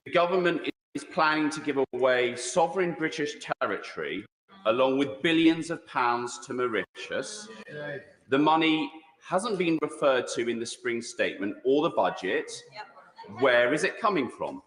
The government is planning to give away sovereign British territory along with billions of pounds to Mauritius. The money hasn't been referred to in the spring statement or the budget. Where is it coming from?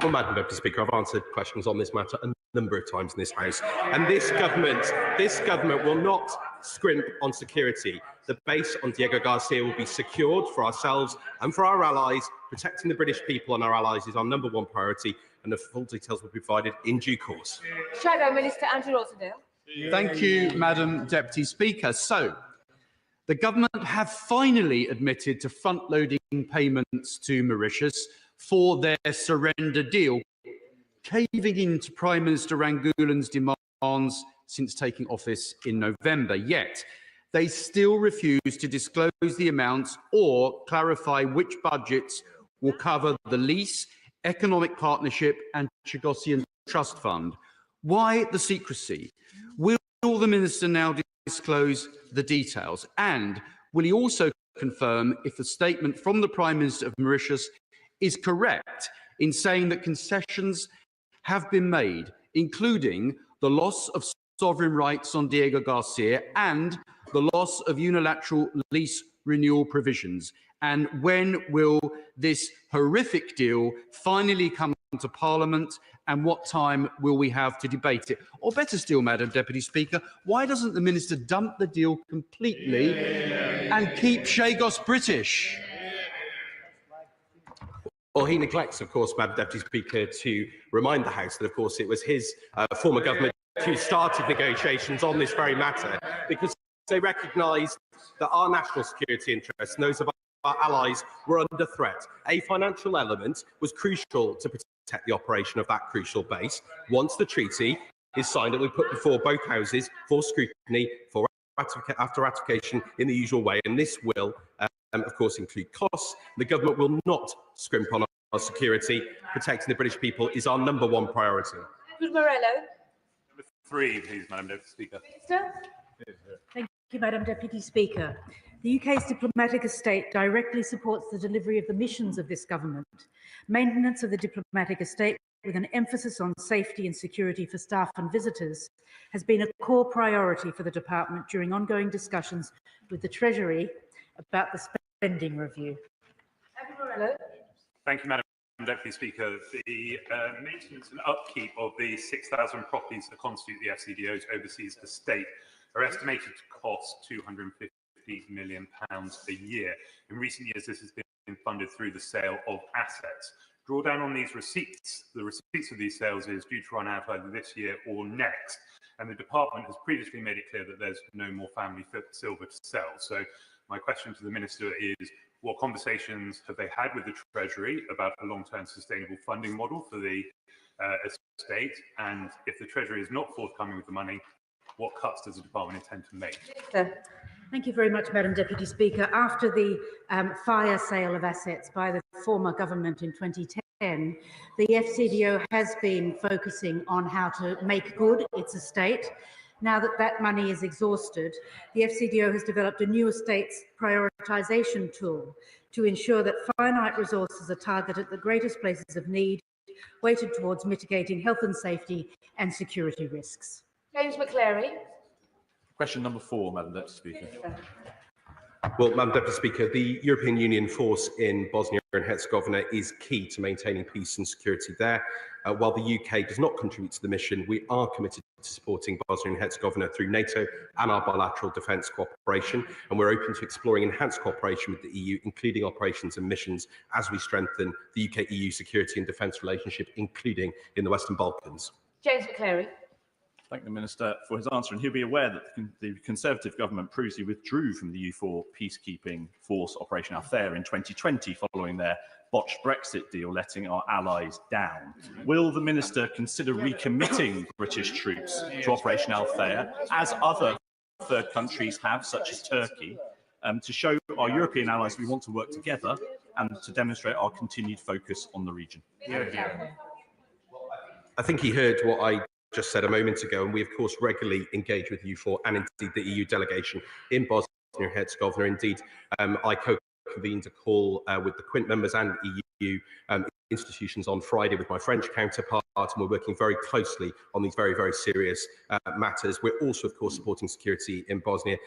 Well, Madam Deputy Speaker, I've answered questions on this matter a number of times in this House, and this government will not scrimp on security. The base on Diego Garcia will be secured for ourselves and for our allies. Protecting the British people and our allies is our #1 priority, and the full details will be provided in due course. Shadow Minister Andrew Rossendale. Thank you, Madam Deputy Speaker. So, the government have finally admitted to front-loading payments to Mauritius for their surrender deal, caving into Prime Minister Rangulan's demands since taking office in November. Yet, they still refuse to disclose the amounts or clarify which budgets will cover the lease, economic partnership and Chagossian Trust Fund. Why the secrecy? Will the Minister now disclose the details? And will he also confirm if the statement from the Prime Minister of Mauritius is correct in saying that concessions have been made, including the loss of sovereign rights on Diego Garcia and the loss of unilateral lease renewal provisions? And when will this horrific deal finally come to Parliament, and what time will we have to debate it? Or better still, Madam Deputy Speaker, why doesn't the Minister dump the deal completely and keep Chagos British? Well, he neglects, of course, Madam Deputy Speaker, to remind the House that, of course, it was his former government who started negotiations on this very matter, because they recognised that our national security interests and those of our allies were under threat. A financial element was crucial to protect the operation of that crucial base. Once the treaty is signed, it will be put before both houses for scrutiny, after ratification in the usual way, and this will, of course, include costs. The government will not scrimp on our security. Protecting the British people is our #1 priority. Morello. Number 3, please, Madam Deputy Speaker. Minister. Thank you, Madam Deputy Speaker. The UK's diplomatic estate directly supports the delivery of the missions of this government. Maintenance of the diplomatic estate, with an emphasis on safety and security for staff and visitors, has been a core priority for the department during ongoing discussions with the Treasury about the spending review. Thank you, Madam Deputy Speaker. The maintenance and upkeep of the 6,000 properties that constitute the FCDO's overseas estate are estimated to cost £250 million a year. In recent years, this has been funded through the sale of assets. Drawdown on these receipts, the receipts of these sales, is due to run out either this year or next, and the department has previously made it clear that there's no more family silver to sell. So my question to the Minister is, what conversations have they had with the Treasury about a long-term sustainable funding model for the estate? And if the Treasury is not forthcoming with the money, what cuts does the department intend to make? Thank you very much, Madam Deputy Speaker. After the fire sale of assets by the former government in 2010, the FCDO has been focusing on how to make good its estate. Now that that money is exhausted, the FCDO has developed a new estates prioritisation tool to ensure that finite resources are targeted at the greatest places of need, weighted towards mitigating health and safety and security risks. James McClary. Question number 4, Madam Deputy Speaker. Well, Madam Deputy Speaker, the European Union force in Bosnia and Herzegovina is key to maintaining peace and security there. While the UK does not contribute to the mission, we are committed to supporting Bosnia and Herzegovina through NATO and our bilateral defence cooperation, and we're open to exploring enhanced cooperation with the EU, including operations and missions, as we strengthen the UK-EU security and defence relationship, including in the Western Balkans. James McClary. Thank the Minister for his answer, and he'll be aware that the Conservative government previously withdrew from the EU4 peacekeeping force Operation Althea in 2020 following their botched Brexit deal, letting our allies down. Will the Minister consider recommitting British troops to Operation Althea, as other third countries have, such as Turkey, to show our European allies we want to work together and to demonstrate our continued focus on the region? I think he heard what I just said a moment ago, and we of course regularly engage with EU4 and indeed the EU delegation in Bosnia and Herzegovina. Indeed, I convened a call with the Quint members and EU institutions on Friday with my French counterpart, and we're working very closely on these very, very serious matters. We're also, of course, supporting security in Bosnia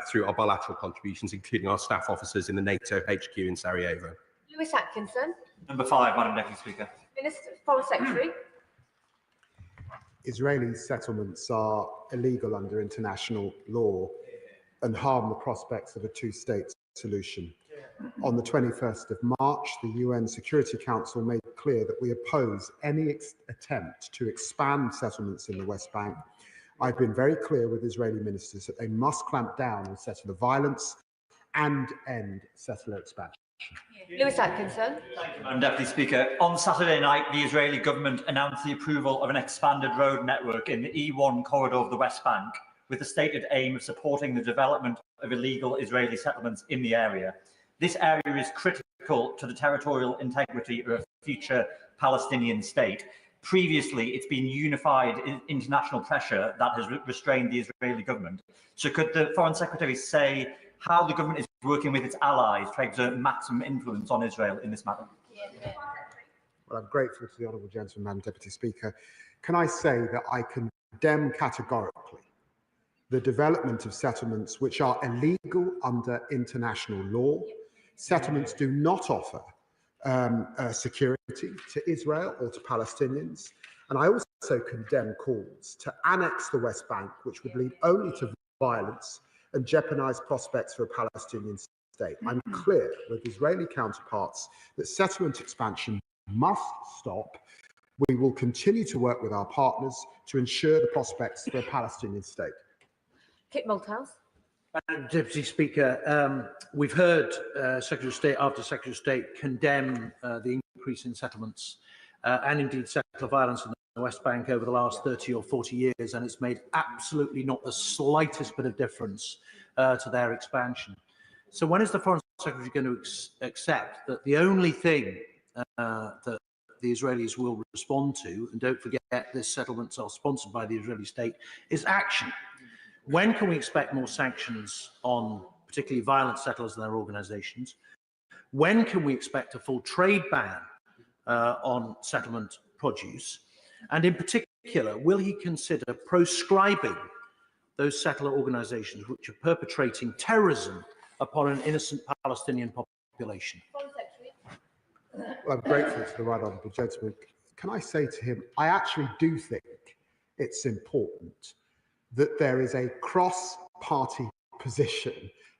through our bilateral contributions, including our staff officers in the NATO HQ in Sarajevo. Lewis Atkinson. Number 5, Madam Deputy Speaker. Minister, Foreign Secretary. Israeli settlements are illegal under international law and harm the prospects of a two-state solution. On the 21st of March, the UN Security Council made clear that we oppose any attempt to expand settlements in the West Bank. I've been very clear with Israeli ministers that they must clamp down on settler violence and end settler expansion. Lewis Atkinson. Thank you, Madam Deputy Speaker. On Saturday night, the Israeli government announced the approval of an expanded road network in the E1 corridor of the West Bank, with the stated aim of supporting the development of illegal Israeli settlements in the area. This area is critical to the territorial integrity of a future Palestinian state. Previously, it's been unified international pressure that has restrained the Israeli government. So could the Foreign Secretary say how the government is working with its allies to exert maximum influence on Israel in this matter? Well, I'm grateful to the Honourable Gentleman, Madam Deputy Speaker. Can I say that I condemn categorically the development of settlements which are illegal under international law. Settlements do not offer security to Israel or to Palestinians. And I also condemn calls to annex the West Bank, which would lead only to violence and jeopardize prospects for a Palestinian state. I'm clear with Israeli counterparts that settlement expansion must stop. We will continue to work with our partners to ensure the prospects for a Palestinian state. Kit Malthouse. Madam Deputy Speaker, we've heard Secretary of State after Secretary of State condemn the increase in settlements and indeed settler violence in the West Bank over the last 30 or 40 years, and it's made absolutely not the slightest bit of difference to their expansion. So when is the Foreign Secretary going to accept that the only thing that the Israelis will respond to, and don't forget these settlements are sponsored by the Israeli state, is action? When can we expect more sanctions on particularly violent settlers and their organisations? When can we expect a full trade ban on settlement produce? And in particular, will he consider proscribing those settler organisations which are perpetrating terrorism upon an innocent Palestinian population? Well, I'm grateful to the right honourable gentleman. Can I say to him, I actually do think it's important that there is a cross-party position,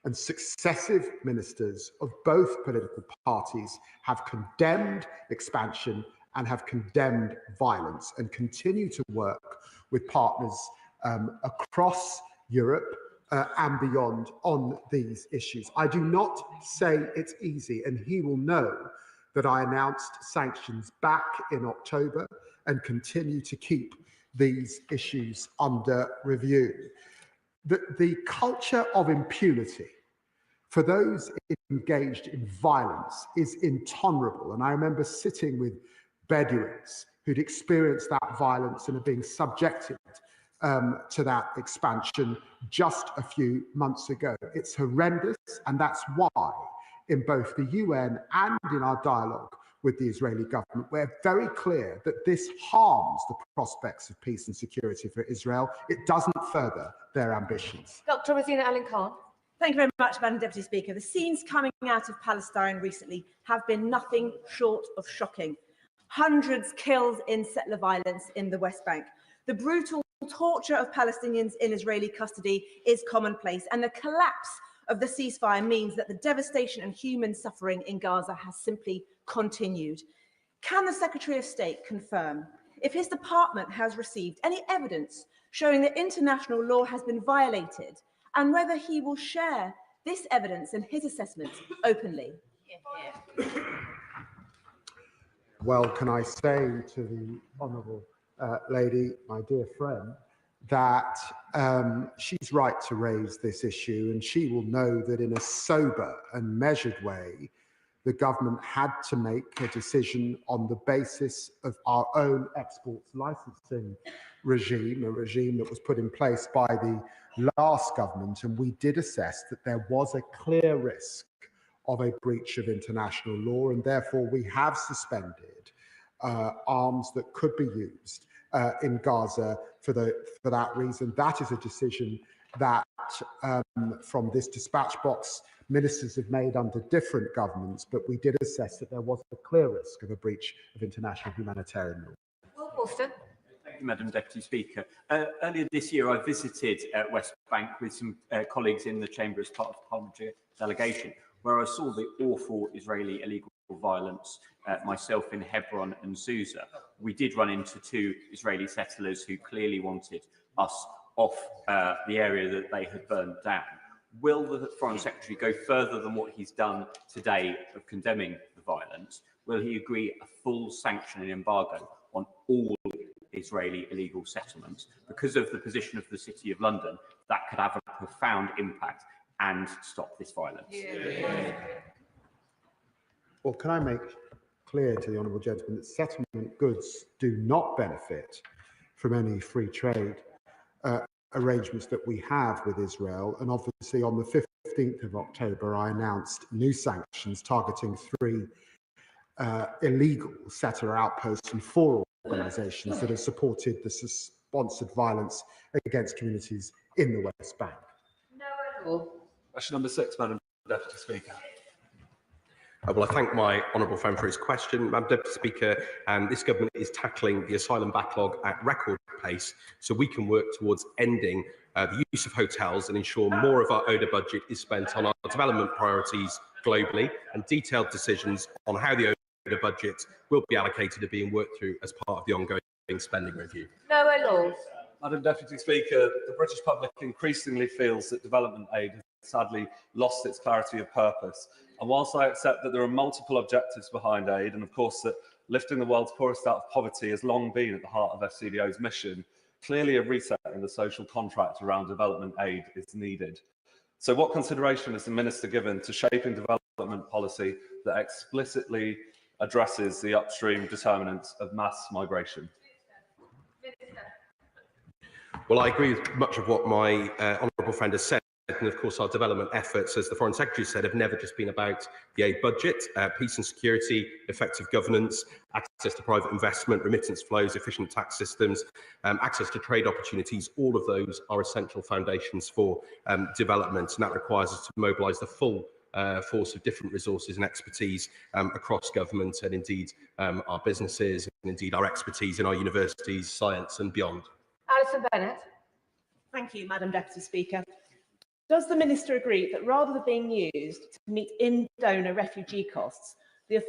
and successive ministers of both political parties have condemned expansion and have condemned violence and continue to work with partners across Europe and beyond on these issues. I do not say it's easy, and he will know that I announced sanctions back in October and continue to keep these issues under review. The culture of impunity for those engaged in violence is intolerable. And I remember sitting with Bedouins who'd experienced that violence and are being subjected to that expansion just a few months ago. It's horrendous, and that's why in both the UN and in our dialogue with the Israeli government, we're very clear that this harms the prospects of peace and security for Israel. It doesn't further their ambitions. Dr. Rosina Allen-Khan. Thank you very much, Madam Deputy Speaker. The scenes coming out of Palestine recently have been nothing short of shocking. Hundreds killed in settler violence in the West Bank. The brutal torture of Palestinians in Israeli custody is commonplace, and the collapse of the ceasefire means that the devastation and human suffering in Gaza has simply continued. Can the Secretary of State confirm if his department has received any evidence showing that international law has been violated, and whether he will share this evidence and his assessments openly? Well, can I say to the honourable lady, my dear friend, that she's right to raise this issue, and she will know that in a sober and measured way, the government had to make a decision on the basis of our own exports licensing regime, a regime that was put in place by the last government, and we did assess that there was a clear risk of a breach of international law, and therefore we have suspended arms that could be used in Gaza for that reason. That is a decision that from this dispatch box ministers have made under different governments, but we did assess that there was a clear risk of a breach of international humanitarian law. Thank you, Madam Deputy Speaker. Earlier this year, I visited West Bank with some colleagues in the Chamber as part of the Parliamentary delegation, where I saw the awful Israeli illegal violence myself in Hebron and Susa. We did run into two Israeli settlers who clearly wanted us off the area that they had burned down. Will the Foreign Secretary go further than what he's done today of condemning the violence? Will he agree a full sanction and embargo on all Israeli illegal settlements? Because of the position of the City of London, that could have a profound impact and stop this violence. Well, can I make clear to the honourable gentleman that settlement goods do not benefit from any free trade arrangements that we have with Israel. And obviously on the 15th of October, I announced new sanctions targeting 3 illegal settler outposts and 4 organisations that have supported the sponsored violence against communities in the West Bank. Question number 6, Madam Deputy Speaker. Well, I thank my honourable friend for his question. Madam Deputy Speaker, this government is tackling the asylum backlog at record pace so we can work towards ending the use of hotels and ensure more of our ODA budget is spent on our development priorities globally, and detailed decisions on how the ODA budget will be allocated are being worked through as part of the ongoing spending review. Madam Deputy Speaker, the British public increasingly feels that development aid has sadly lost its clarity of purpose. And whilst I accept that there are multiple objectives behind aid, and of course that lifting the world's poorest out of poverty has long been at the heart of FCDO's mission, clearly a reset in the social contract around development aid is needed. So what consideration has the Minister given to shaping development policy that explicitly addresses the upstream determinants of mass migration? Well, I agree with much of what my honourable friend has said. And of course, our development efforts, as the Foreign Secretary said, have never just been about the aid budget. Peace and security, effective governance, access to private investment, remittance flows, efficient tax systems, access to trade opportunities, all of those are essential foundations for development. And that requires us to mobilise the full force of different resources and expertise across government, and indeed our businesses, and indeed our expertise in our universities, science and beyond. Alison Bennett. Thank you, Madam Deputy Speaker. Does the Minister agree that rather than being used to meet in-donor refugee costs, the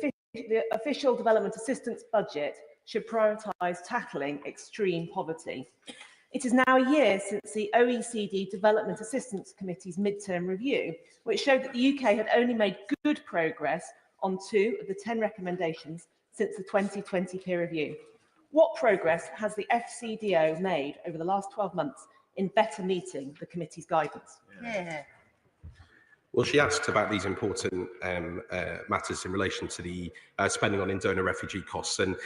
official development assistance budget should prioritise tackling extreme poverty? It is now a year since the OECD Development Assistance Committee's mid-term review, which showed that the UK had only made good progress on 2 of the 10 recommendations since the 2020 peer review. What progress has the FCDO made over the last 12 months in better meeting the committee's guidance? Well, she asked about these important matters in relation to the spending on in-donor refugee costs, and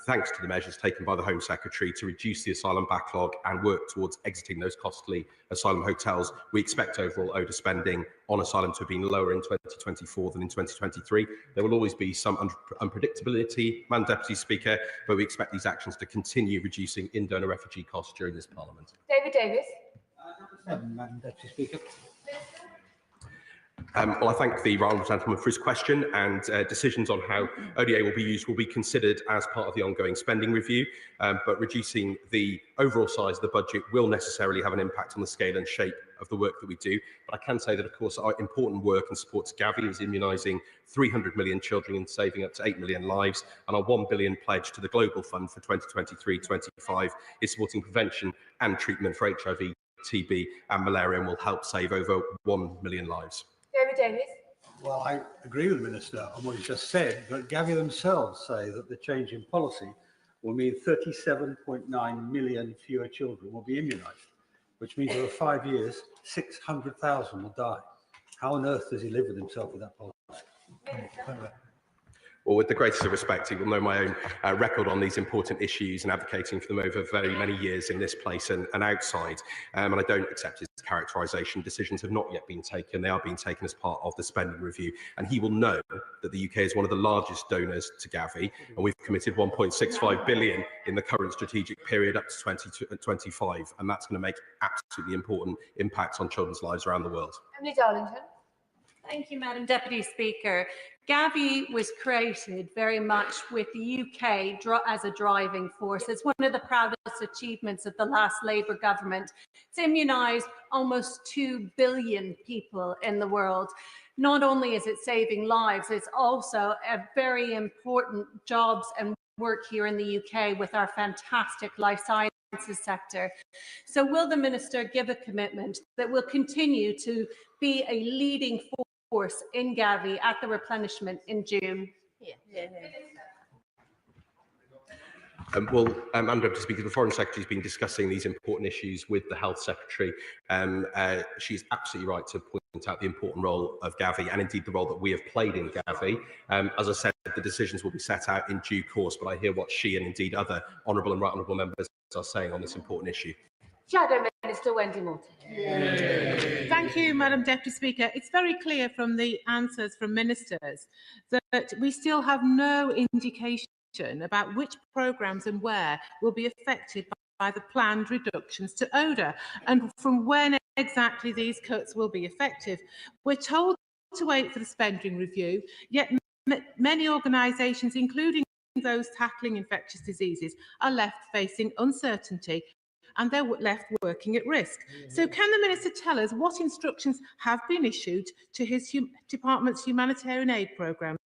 thanks to the measures taken by the Home Secretary to reduce the asylum backlog and work towards exiting those costly asylum hotels, we expect overall ODA spending on asylum to have been lower in 2024 than in 2023. There will always be some unpredictability, Madam Deputy Speaker, but we expect these actions to continue reducing in-donor refugee costs during this Parliament. David Davis. Madam Deputy Speaker. Well, I thank the right honourable gentleman for his question, and decisions on how ODA will be used will be considered as part of the ongoing spending review, but reducing the overall size of the budget will necessarily have an impact on the scale and shape of the work that we do. But I can say that, of course, our important work and support to Gavi is immunising 300 million children and saving up to 8 million lives, and our 1 billion pledge to the Global Fund for 2023-25 is supporting prevention and treatment for HIV, TB and malaria, and will help save over 1 million lives. David Davis. Well, I agree with the Minister on what he just said, but Gavi themselves say that the change in policy will mean 37.9 million fewer children will be immunised, which means over 5 years, 600,000 will die. How on earth does he live with himself with that policy? Well, with the greatest of respect, you will know my own record on these important issues and advocating for them over very many years in this place and outside. And I don't accept his characterisation. Decisions have not yet been taken. They are being taken as part of the spending review. And he will know that the UK is one of the largest donors to Gavi, and we've committed 1.65 billion in the current strategic period up to 2025. And that's going to make absolutely important impacts on children's lives around the world. Emily Darlington. Thank you, Madam Deputy Speaker. Gavi was created very much with the UK as a driving force. It's one of the proudest achievements of the last Labour government. It's immunised almost 2 billion people in the world. Not only is it saving lives, it's also a very important jobs and work here in the UK with our fantastic life sciences sector. So will the Minister give a commitment that will continue to be a leading force in Gavi at the replenishment in June? Madam Deputy Speaker, the Foreign Secretary has been discussing these important issues with the Health Secretary. She's absolutely right to point out the important role of Gavi and indeed the role that we have played in Gavi. As I said, the decisions will be set out in due course, but I hear what she and indeed other honourable and right honourable members are saying on this important issue. Shadow Minister Wendy Morton. Thank you, Madam Deputy Speaker. It's very clear from the answers from ministers that we still have no indication about which programmes and where will be affected by the planned reductions to ODA and from when exactly these cuts will be effective. We're told to wait for the spending review, yet many organisations, including those tackling infectious diseases, are left facing uncertainty and they're left working at risk. So can the Minister tell us what instructions have been issued to his department's humanitarian aid programmes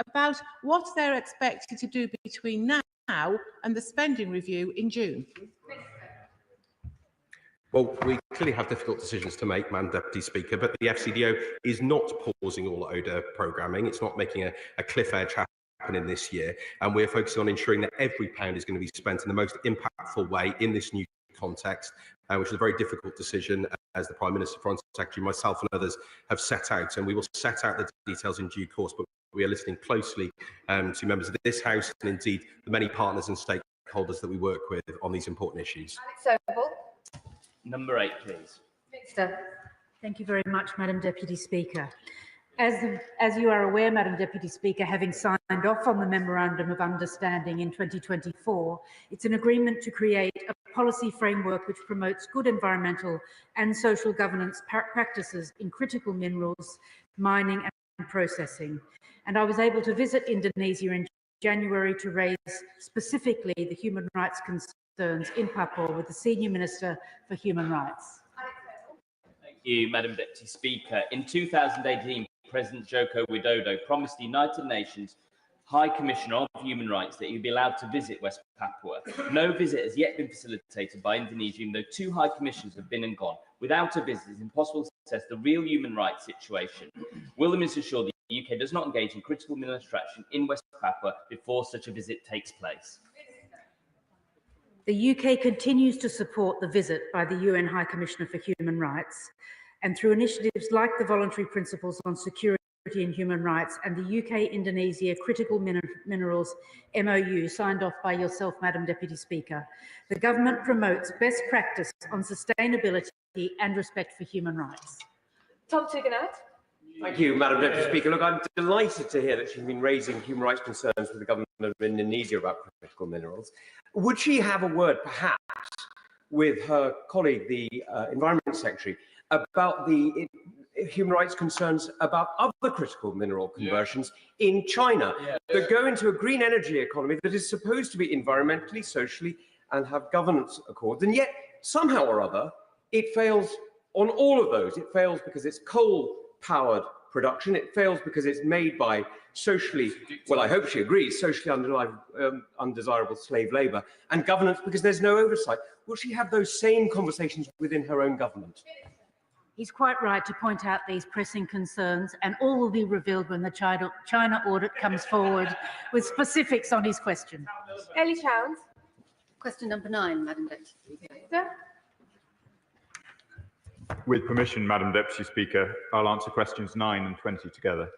about what they're expected to do between now and the spending review in June? Well, we clearly have difficult decisions to make, Madam Deputy Speaker, but the FCDO is not pausing all ODA programming. It's not making a cliff edge happen in this year, and we're focusing on ensuring that every pound is going to be spent in the most impactful way in this new context, which is a very difficult decision, as the Prime Minister, Foreign Secretary, myself and others have set out, and we will set out the details in due course, but we are listening closely to members of this House and indeed the many partners and stakeholders that we work with on these important issues. Alex Sobel. Number 8, please. Minister. Thank you very much, Madam Deputy Speaker. As you are aware, Madam Deputy Speaker, having signed off on the Memorandum of Understanding in 2024, it's an agreement to create a policy framework which promotes good environmental and social governance practices in critical minerals, mining and processing. And I was able to visit Indonesia in January to raise specifically the human rights concerns in Papua with the Senior Minister for Human Rights. Thank you, Madam Deputy Speaker. In 2018, President Joko Widodo promised the United Nations High Commissioner of Human Rights that he would be allowed to visit West Papua. No visit has yet been facilitated by Indonesia, even though 2 High Commissioners have been and gone. Without a visit, it's impossible to assess the real human rights situation. Will the Minister ensure the UK does not engage in critical mineral extraction in West Papua before such a visit takes place? The UK continues to support the visit by the UN High Commissioner for Human Rights, and through initiatives like the Voluntary Principles on Security and Human Rights and the UK-Indonesia Critical Minerals MOU signed off by yourself, Madam Deputy Speaker, the government promotes best practice on sustainability and respect for human rights. Tom Tugendhat. Thank you, Madam Deputy Speaker. Look, I'm delighted to hear that she's been raising human rights concerns with the government of Indonesia about critical minerals. Would she have a word, perhaps, with her colleague, the Environment Secretary, about the human rights concerns about other critical mineral conversions in China that go into a green energy economy that is supposed to be environmentally, socially, and have governance accords, and yet somehow or other it fails on all of those. It fails because it's coal-powered production. It fails because it's made by socially, well, I hope she agrees, socially undesirable slave labour, and governance because there's no oversight. Will she have those same conversations within her own government? He's quite right to point out these pressing concerns, and all will be revealed when the China audit comes forward with specifics on his question. Ellie Chowns. Question number 9, Madam Deputy Speaker. With permission, Madam Deputy Speaker, I'll answer questions 9 and 20 together.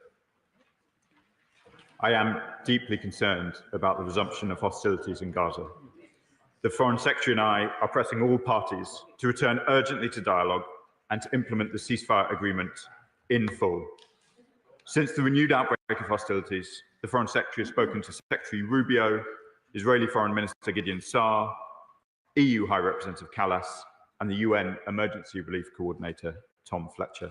I am deeply concerned about the resumption of hostilities in Gaza. The Foreign Secretary and I are pressing all parties to return urgently to dialogue and to implement the ceasefire agreement in full. Since the renewed outbreak of hostilities, the Foreign Secretary has spoken to Secretary Rubio, Israeli Foreign Minister Gideon Saar, EU High Representative Kallas, and the UN Emergency Relief Coordinator Tom Fletcher.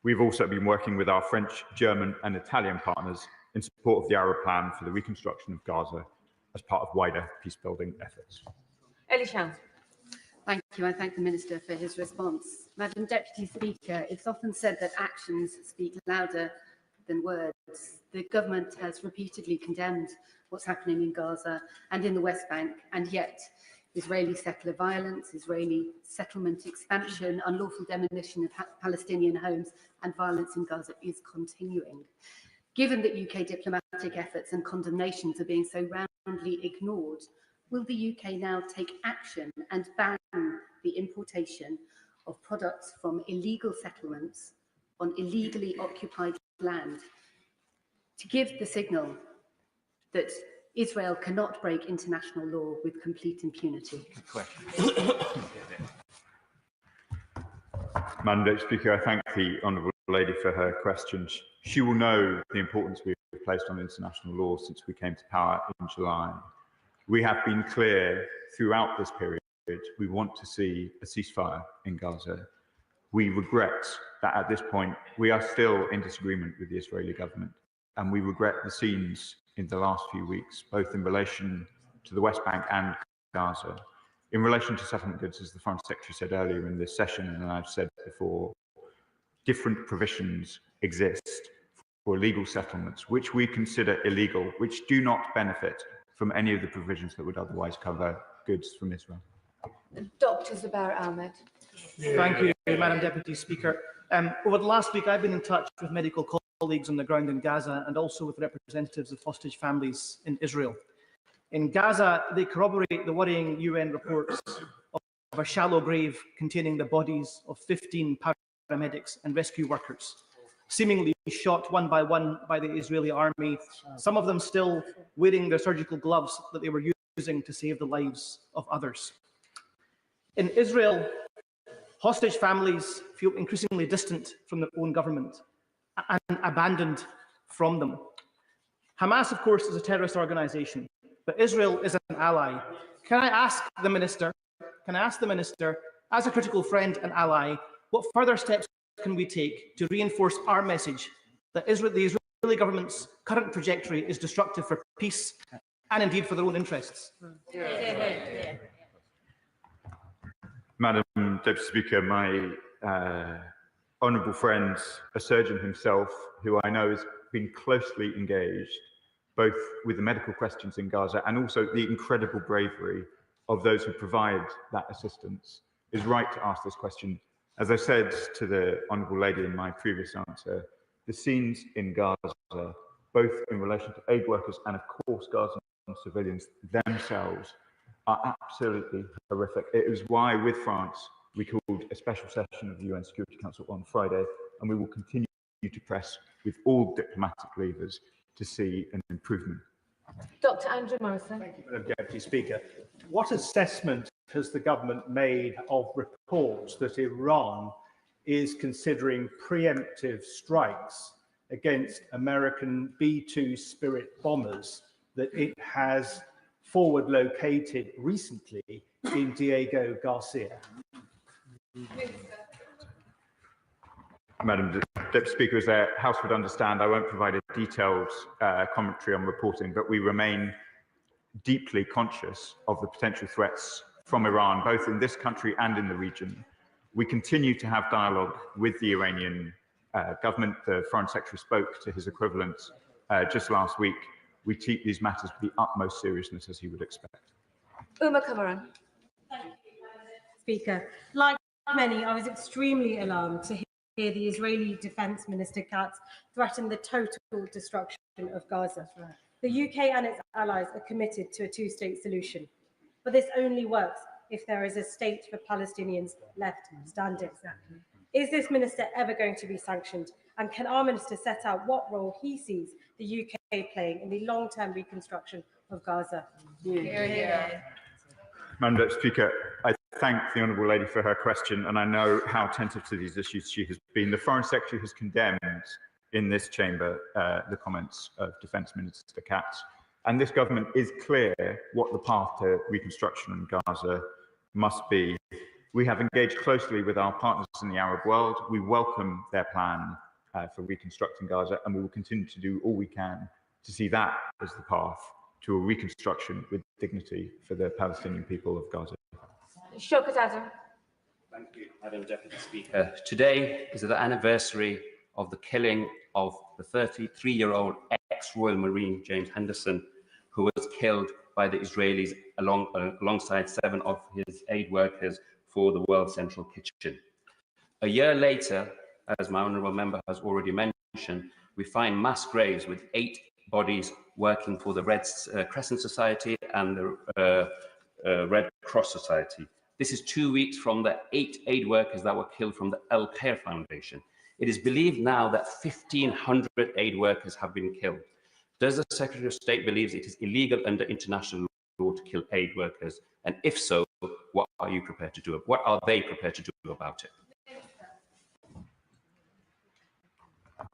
We've also been working with our French, German, and Italian partners in support of the Arab Plan for the reconstruction of Gaza as part of wider peace-building efforts. Ellie Chance. Thank you. I thank the Minister for his response. Madam Deputy Speaker, it's often said that actions speak louder than words. The government has repeatedly condemned what's happening in Gaza and in the West Bank, and yet Israeli settler violence, Israeli settlement expansion, unlawful demolition of Palestinian homes and violence in Gaza is continuing. Given that UK diplomatic efforts and condemnations are being so roundly ignored, will the UK now take action and ban the importation of products from illegal settlements on illegally occupied land to give the signal that Israel cannot break international law with complete impunity? Madam Deputy Speaker, I thank the Honourable Lady for her questions. She will know the importance we have placed on international law since we came to power in July. We have been clear throughout this period we want to see a ceasefire in Gaza. We regret that at this point we are still in disagreement with the Israeli government, and we regret the scenes in the last few weeks, both in relation to the West Bank and Gaza. In relation to settlement goods, as the Foreign Secretary said earlier in this session, and I've said before, different provisions exist for illegal settlements, which we consider illegal, which do not benefit from any of the provisions that would otherwise cover goods from Israel. Dr. Zubair Ahmed. Thank you, Madam Deputy Speaker. Over the last week, I've been in touch with medical colleagues on the ground in Gaza and also with representatives of hostage families in Israel. In Gaza, they corroborate the worrying UN reports of a shallow grave containing the bodies of 15 paramedics and rescue workers, seemingly shot one by the Israeli army, some of them still wearing their surgical gloves that they were using to save the lives of others. In Israel, hostage families feel increasingly distant from their own government and abandoned from them. Hamas, of course, is a terrorist organization, but Israel is an ally. Can I ask the Minister, as a critical friend and ally, what further steps can we take to reinforce our message that the Israeli government's current trajectory is destructive for peace and indeed for their own interests? Madam Deputy Speaker, my honourable friend, a surgeon himself, who I know has been closely engaged both with the medical questions in Gaza and also the incredible bravery of those who provide that assistance, is right to ask this question. As I said to the Honourable Lady in my previous answer, the scenes in Gaza, both in relation to aid workers and of course Gazan civilians themselves, are absolutely horrific. It is why, with France, we called a special session of the UN Security Council on Friday, and we will continue to press with all diplomatic levers to see an improvement. Dr. Andrew Morrison. Thank you, Madam Deputy Speaker. What assessment has the government made of reports that Iran is considering preemptive strikes against American B-2 Spirit bombers that it has forward located recently in Diego Garcia? Madam Deputy Speaker, as the House would understand, I won't provide a detailed commentary on reporting, but we remain deeply conscious of the potential threats from Iran, both in this country and in the region. We continue to have dialogue with the Iranian government. The Foreign Secretary spoke to his equivalent just last week. We treat these matters with the utmost seriousness, as he would expect. Uma Kamaran. Speaker, like many, I was extremely alarmed to hear the Israeli Defence Minister Katz threaten the total destruction of Gaza. The UK and its allies are committed to a two-state solution, but this only works if there is a state for Palestinians left standing. Is this minister ever going to be sanctioned? And can our minister set out what role he sees the UK playing in the long-term reconstruction of Gaza? Madam Deputy Speaker, I thank the Honourable Lady for her question, and I know how attentive to these issues she has been. The Foreign Secretary has condemned in this chamber the comments of Defence Minister Katz, and this government is clear what the path to reconstruction in Gaza must be. We have engaged closely with our partners in the Arab world. We welcome their plan for reconstructing Gaza, and we will continue to do all we can to see that as the path to a reconstruction with dignity for the Palestinian people of Gaza. Shaukat Adam. Thank you, Madam Deputy Speaker. Today is the anniversary of the killing of the 33-year-old ex-Royal Marine James Henderson, who was killed by the Israelis alongside 7 of his aid workers for the World Central Kitchen. A year later, as my honourable member has already mentioned, we find mass graves with 8 bodies working for the Red Crescent Society and the Red Cross Society. This is 2 weeks from the 8 aid workers that were killed from the El Khair Foundation. It is believed now that 1,500 aid workers have been killed. Does the Secretary of State believe it is illegal under international law to kill aid workers? And if so, what are you prepared to do? What are they prepared to do about it?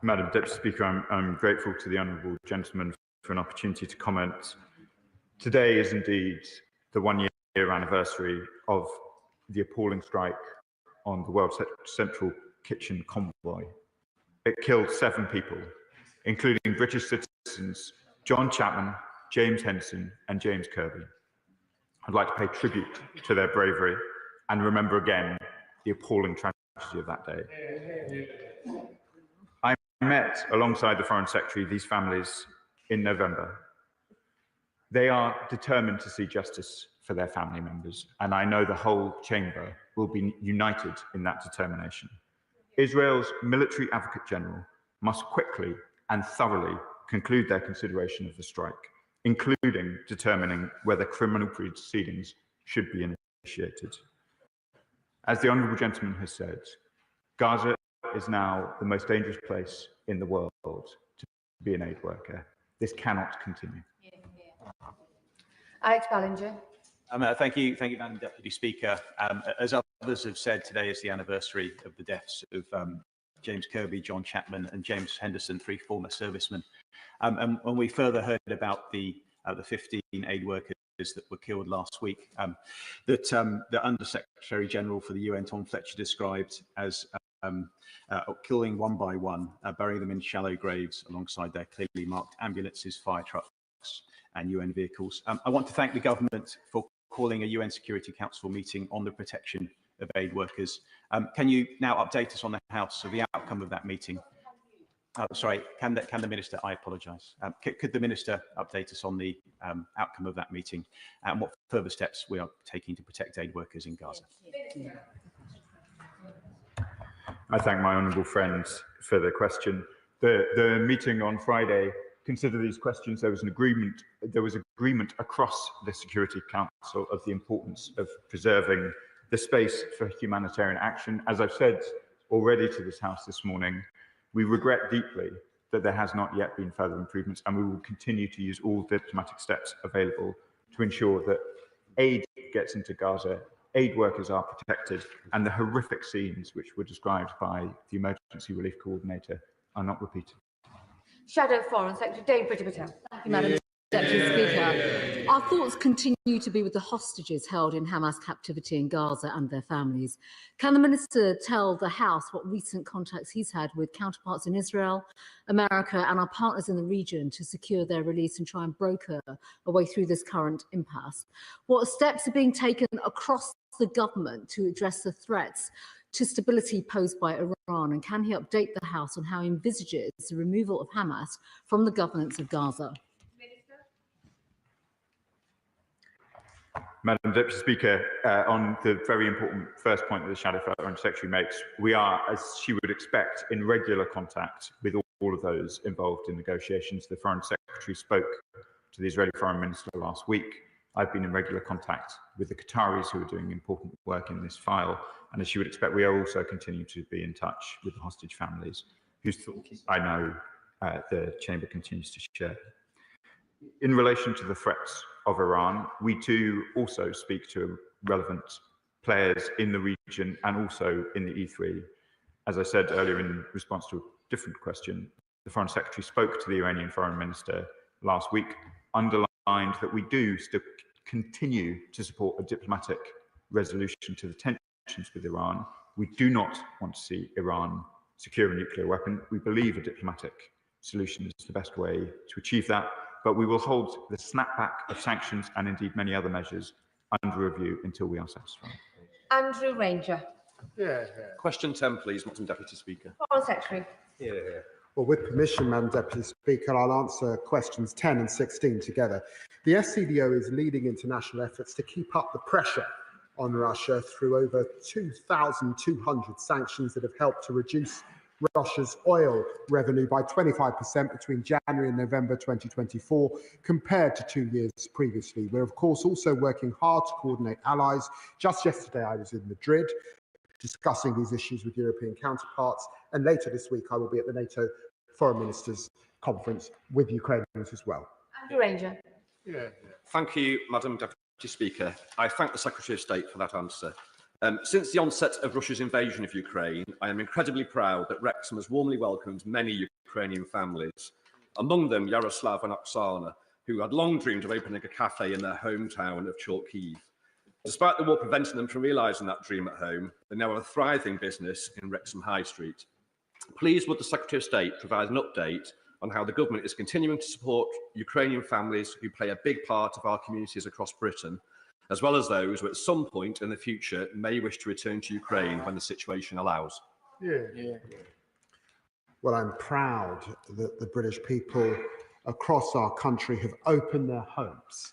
Madam Deputy Speaker, I'm grateful to the honourable gentleman for an opportunity to comment. Today is indeed the 1-year anniversary of the appalling strike on the World Central Kitchen convoy. It killed 7 people, including British citizens John Chapman, James Henderson, and James Kirby. I'd like to pay tribute to their bravery and remember again the appalling tragedy of that day. I met alongside the Foreign Secretary these families in November. They are determined to see justice for their family members, and I know the whole chamber will be united in that determination. Israel's military advocate general must quickly and thoroughly conclude their consideration of the strike, including determining whether criminal proceedings should be initiated. As the honourable gentleman has said, Gaza is now the most dangerous place in the world to be an aid worker. This cannot continue. Alex Ballinger. Thank you, Madam Deputy Speaker. As others have said, today is the anniversary of the deaths of James Kirby, John Chapman, and James Henderson, 3 former servicemen. And when we further heard about the 15 aid workers that were killed last week, that the Under Secretary General for the UN, Tom Fletcher, described as killing one by one, burying them in shallow graves alongside their clearly marked ambulances, fire trucks, and UN vehicles. I want to thank the government for calling a UN Security Council meeting on the protection of aid workers. Can you now update us on the House of the outcome of that meeting? Sorry, can the Minister, I apologise. Could the Minister update us on the outcome of that meeting and what further steps we are taking to protect aid workers in Gaza? I thank my honourable friends for the question. The meeting on Friday considered these questions. There was agreement across the Security Council of the importance of preserving the space for humanitarian action. As I've said already to this House this morning, we regret deeply that there has not yet been further improvements, and we will continue to use all diplomatic steps available to ensure that aid gets into Gaza, aid workers are protected, and the horrific scenes which were described by the Emergency Relief Coordinator are not repeated. Shadow Foreign Secretary Dave Patel. Thank you, Madam Deputy Speaker. Our thoughts continue to be with the hostages held in Hamas captivity in Gaza and their families. Can the Minister tell the House what recent contacts he's had with counterparts in Israel, America and our partners in the region to secure their release and try and broker a way through this current impasse? What steps are being taken across the government to address the threats to stability posed by Iran, and can he update the House on how he envisages the removal of Hamas from the governance of Gaza? Madam Deputy Speaker, on the very important first point that the Shadow Foreign Secretary makes, we are, as she would expect, in regular contact with all of those involved in negotiations. The Foreign Secretary spoke to the Israeli Foreign Minister last week. I've been in regular contact with the Qataris who are doing important work in this file. And as you would expect, we are also continuing to be in touch with the hostage families, whose thoughts I know the Chamber continues to share. In relation to the threats of Iran, we do also speak to relevant players in the region and also in the E3. As I said earlier in response to a different question, the Foreign Secretary spoke to the Iranian Foreign Minister last week, underlined that we do still continue to support a diplomatic resolution to the tensions with Iran. We do not want to see Iran secure a nuclear weapon. We believe a diplomatic solution is the best way to achieve that, but we will hold the snapback of sanctions and indeed many other measures under review until we are satisfied. Andrew Ranger. Question 10, please, Madam Deputy Speaker. Foreign Secretary. Well, with permission, Madam Deputy Speaker, I'll answer questions 10 and 16 together. The FCDO is leading international efforts to keep up the pressure on Russia through over 2,200 sanctions that have helped to reduce Russia's oil revenue by 25% between January and November 2024 compared to 2 years previously. We're, of course, also working hard to coordinate allies. Just yesterday, I was in Madrid discussing these issues with European counterparts, and later this week, I will be at the NATO Foreign Ministers Conference with Ukrainians as well. Andrew Ranger. Thank you, Madam Deputy Speaker. I thank the Secretary of State for that answer. Since the onset of Russia's invasion of Ukraine, I am incredibly proud that Wrexham has warmly welcomed many Ukrainian families, among them Yaroslav and Oksana, who had long dreamed of opening a cafe in their hometown of Chalkiv. Despite the war preventing them from realising that dream at home, they now have a thriving business in Wrexham High Street. Please would the Secretary of State provide an update on how the government is continuing to support Ukrainian families who play a big part of our communities across Britain, as well as those who at some point in the future may wish to return to Ukraine when the situation allows. Well, I'm proud that the British people across our country have opened their homes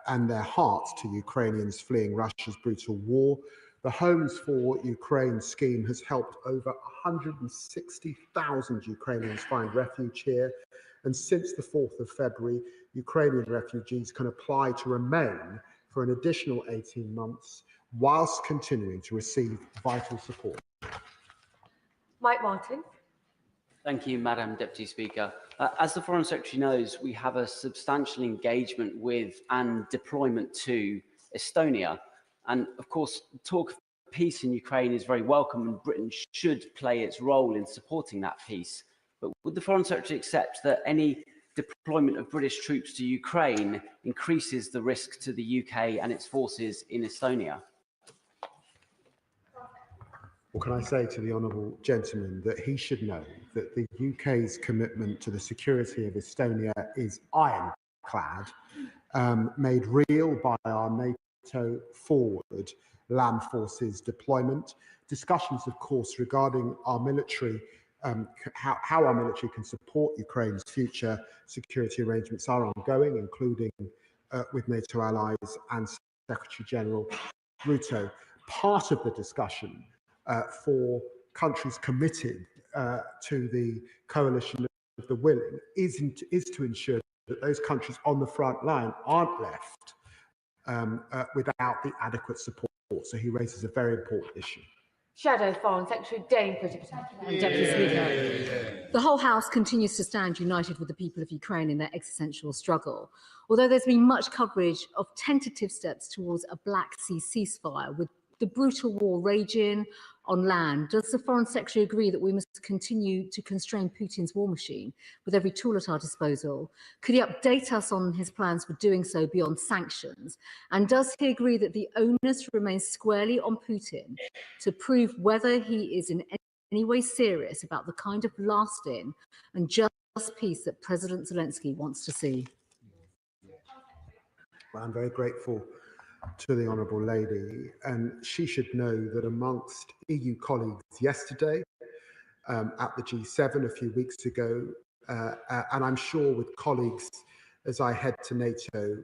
and their hearts to Ukrainians fleeing Russia's brutal war. The Homes for Ukraine scheme has helped over 160,000 Ukrainians find refuge here. And since the 4th of February, Ukrainian refugees can apply to remain for an additional 18 months whilst continuing to receive vital support. Mike Martin. Thank you, Madam Deputy Speaker. As the Foreign Secretary knows, we have a substantial engagement with and deployment to Estonia. And of course, talk of peace in Ukraine is very welcome, and Britain should play its role in supporting that peace. But would the Foreign Secretary accept that any deployment of British troops to Ukraine increases the risk to the UK and its forces in Estonia? Well, can I say to the honourable gentleman that he should know that the UK's commitment to the security of Estonia is ironclad, made real by our NATO forward land forces deployment. Discussions, of course, regarding our military, how our military can support Ukraine's future security arrangements are ongoing, including with NATO allies and Secretary-General Ruto. Part of the discussion for countries committed to the coalition of the willing is to ensure that those countries on the front line aren't left without the adequate support. So he raises a very important issue. Shadow Foreign Secretary Dame Pretty Patel. Deputy Speaker, the whole House continues to stand united with the people of Ukraine in their existential struggle. Although there's been much coverage of tentative steps towards a Black Sea ceasefire, with the brutal war raging on land, does the Foreign Secretary agree that we must continue to constrain Putin's war machine with every tool at our disposal? Could he update us on his plans for doing so beyond sanctions? And does he agree that the onus remains squarely on Putin to prove whether he is in any way serious about the kind of lasting and just peace that President Zelensky wants to see? Well, I'm very grateful to the Honourable Lady, and she should know that amongst EU colleagues yesterday at the G7 a few weeks ago, and I'm sure with colleagues as I head to NATO,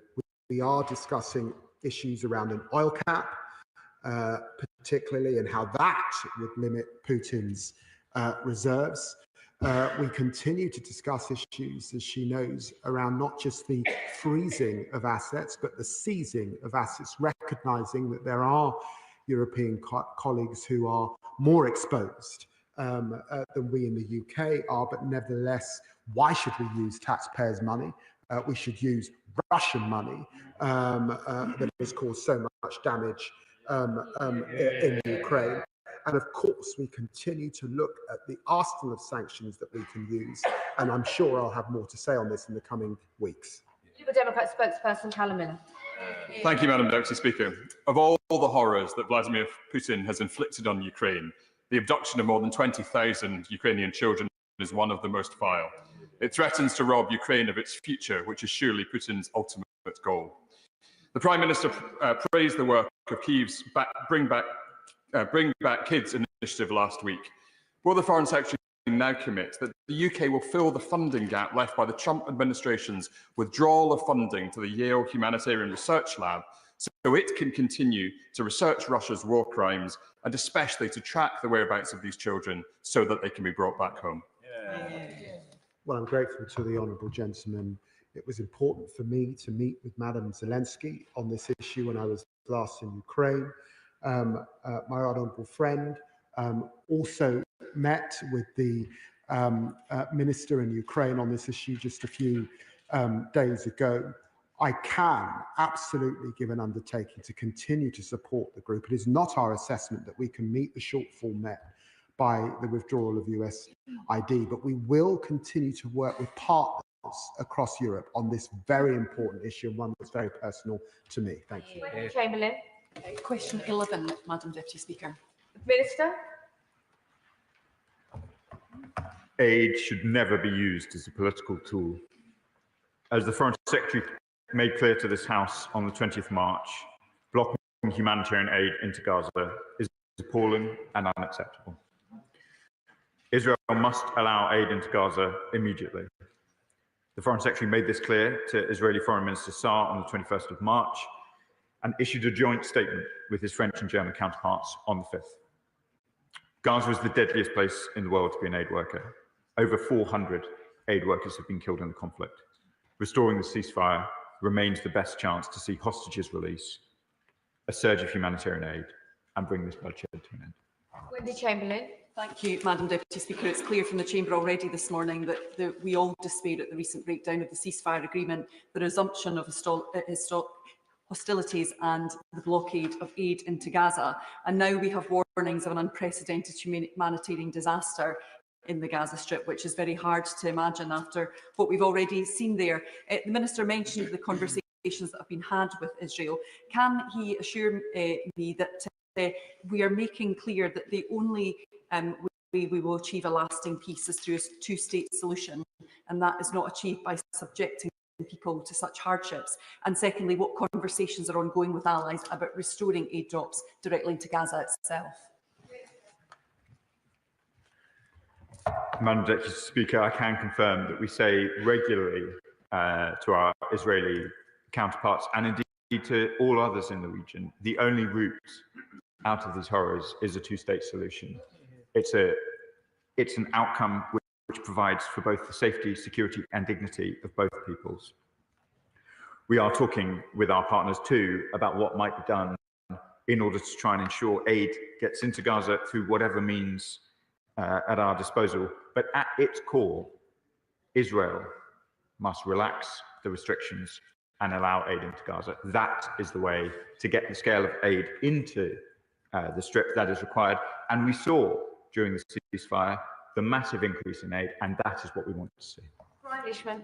we are discussing issues around an oil cap, particularly, and how that would limit Putin's reserves. We continue to discuss issues, as she knows, around not just the freezing of assets, but the seizing of assets, recognizing that there are European colleagues who are more exposed than we in the UK are, but nevertheless, why should we use taxpayers' money? We should use Russian money that has caused so much damage in Ukraine. And of course, we continue to look at the arsenal of sanctions that we can use. And I'm sure I'll have more to say on this in the coming weeks. Liberal Democrat spokesperson Callum Miller. Thank you, Madam Deputy Speaker. Of all the horrors that Vladimir Putin has inflicted on Ukraine, the abduction of more than 20,000 Ukrainian children is one of the most vile. It threatens to rob Ukraine of its future, which is surely Putin's ultimate goal. The Prime Minister praised the work of Kyiv's Bring Back Kids initiative last week. Will the Foreign Secretary now commit that the UK will fill the funding gap left by the Trump administration's withdrawal of funding to the Yale Humanitarian Research Lab so it can continue to research Russia's war crimes and especially to track the whereabouts of these children so that they can be brought back home? Well, I'm grateful to the honourable gentleman. It was important for me to meet with Madam Zelensky on this issue when I was last in Ukraine. My honourable friend also met with the minister in Ukraine on this issue just a few days ago. I can absolutely give an undertaking to continue to support the group. It is not our assessment that we can meet the shortfall met by the withdrawal of US ID, but we will continue to work with partners across Europe on this very important issue and one that's very personal to me. Thank you. Chamberlain. Question 11, Madam Deputy Speaker. Minister. Aid should never be used as a political tool. As the Foreign Secretary made clear to this House on the 20th March, blocking humanitarian aid into Gaza is appalling and unacceptable. Israel must allow aid into Gaza immediately. The Foreign Secretary made this clear to Israeli Foreign Minister Saar on the 21st of March and issued a joint statement with his French and German counterparts on the 5th. Gaza is the deadliest place in the world to be an aid worker. Over 400 aid workers have been killed in the conflict. Restoring the ceasefire remains the best chance to see hostages release, a surge of humanitarian aid, and bring this bloodshed to an end. Wendy Chamberlain. Thank you, Madam Deputy Speaker. It's clear from the Chamber already this morning that we all despair at the recent breakdown of the ceasefire agreement, the resumption of hostilities and the blockade of aid into Gaza. And now we have warnings of an unprecedented humanitarian disaster in the Gaza Strip, which is very hard to imagine after what we've already seen there. The Minister mentioned the conversations that have been had with Israel. Can he assure me that we are making clear that the only way we will achieve a lasting peace is through a two-state solution, and that is not achieved by subjecting people to such hardships? And secondly, what conversations are ongoing with allies about restoring aid drops directly into Gaza itself? Madam Deputy Speaker, I can confirm that we say regularly to our Israeli counterparts and indeed to all others in the region, the only route out of these horrors is a two-state solution. It's an outcome which provides for both the safety, security and dignity of both peoples. We are talking with our partners too about what might be done in order to try and ensure aid gets into Gaza through whatever means at our disposal. But at its core, Israel must relax the restrictions and allow aid into Gaza. That is the way to get the scale of aid into the Strip that is required. And we saw during the ceasefire the massive increase in aid, and that is what we want to see. Brian Ishman.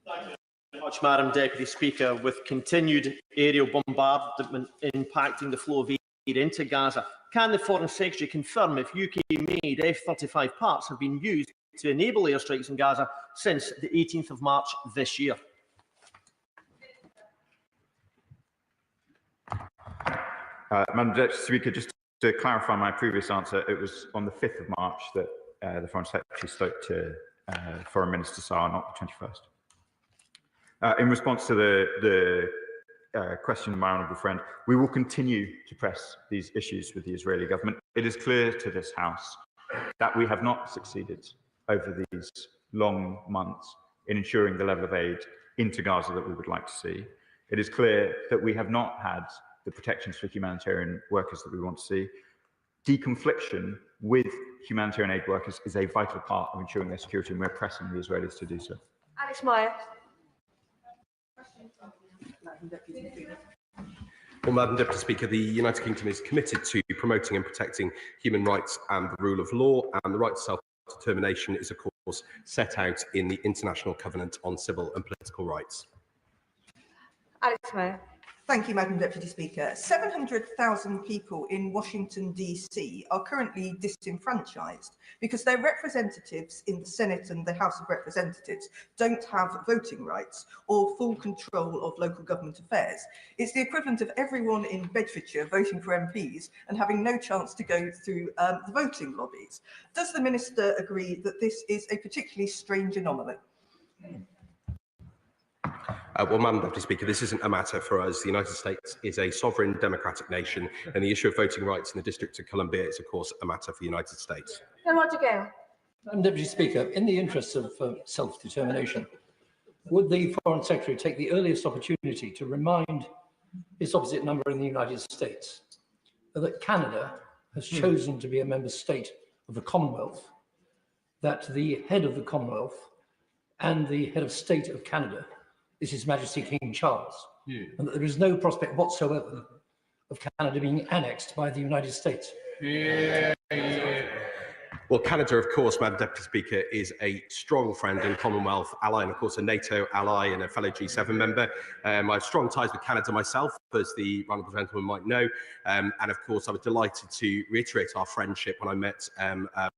Thank you very much, Madam Deputy Speaker. With continued aerial bombardment impacting the flow of aid into Gaza, can the Foreign Secretary confirm if UK-made F-35 parts have been used to enable airstrikes in Gaza since the 18th of March this year? Madam Deputy Speaker, just to clarify my previous answer, it was on the 5th of March that the Foreign Secretary spoke to Foreign Minister Saar, not the 21st. In response to the question of my honourable friend, we will continue to press these issues with the Israeli government. It is clear to this House that we have not succeeded over these long months in ensuring the level of aid into Gaza that we would like to see. It is clear that we have not had the protections for humanitarian workers that we want to see. Deconfliction with humanitarian aid workers is a vital part of ensuring their security, and we're pressing the Israelis to do so. Alex Meyer. Well, Madam Deputy Speaker, the United Kingdom is committed to promoting and protecting human rights and the rule of law, and the right to self-determination is, of course, set out in the International Covenant on Civil and Political Rights. Alex Meyer. Thank you, Madam Deputy Speaker. 700,000 people in Washington, D.C. are currently disenfranchised because their representatives in the Senate and the House of Representatives don't have voting rights or full control of local government affairs. It's the equivalent of everyone in Bedfordshire voting for MPs and having no chance to go through the voting lobbies. Does the Minister agree that this is a particularly strange anomaly? Well, Madam Deputy Speaker, this isn't a matter for us. The United States is a sovereign democratic nation, and the issue of voting rights in the District of Columbia is, of course, a matter for the United States. Roger Gale. Madam Deputy Speaker, in the interests of self-determination, would the Foreign Secretary take the earliest opportunity to remind its opposite number in the United States that Canada has chosen to be a member state of the Commonwealth, that the head of the Commonwealth and the head of state of Canada is His Majesty King Charles, and that there is no prospect whatsoever of Canada being annexed by the United States? Well, Canada, of course, Madam Deputy Speaker, is a strong friend and Commonwealth ally, and of course a NATO ally and a fellow G7 member. I have strong ties with Canada myself, as the honourable gentleman might know, and of course I was delighted to reiterate our friendship when I met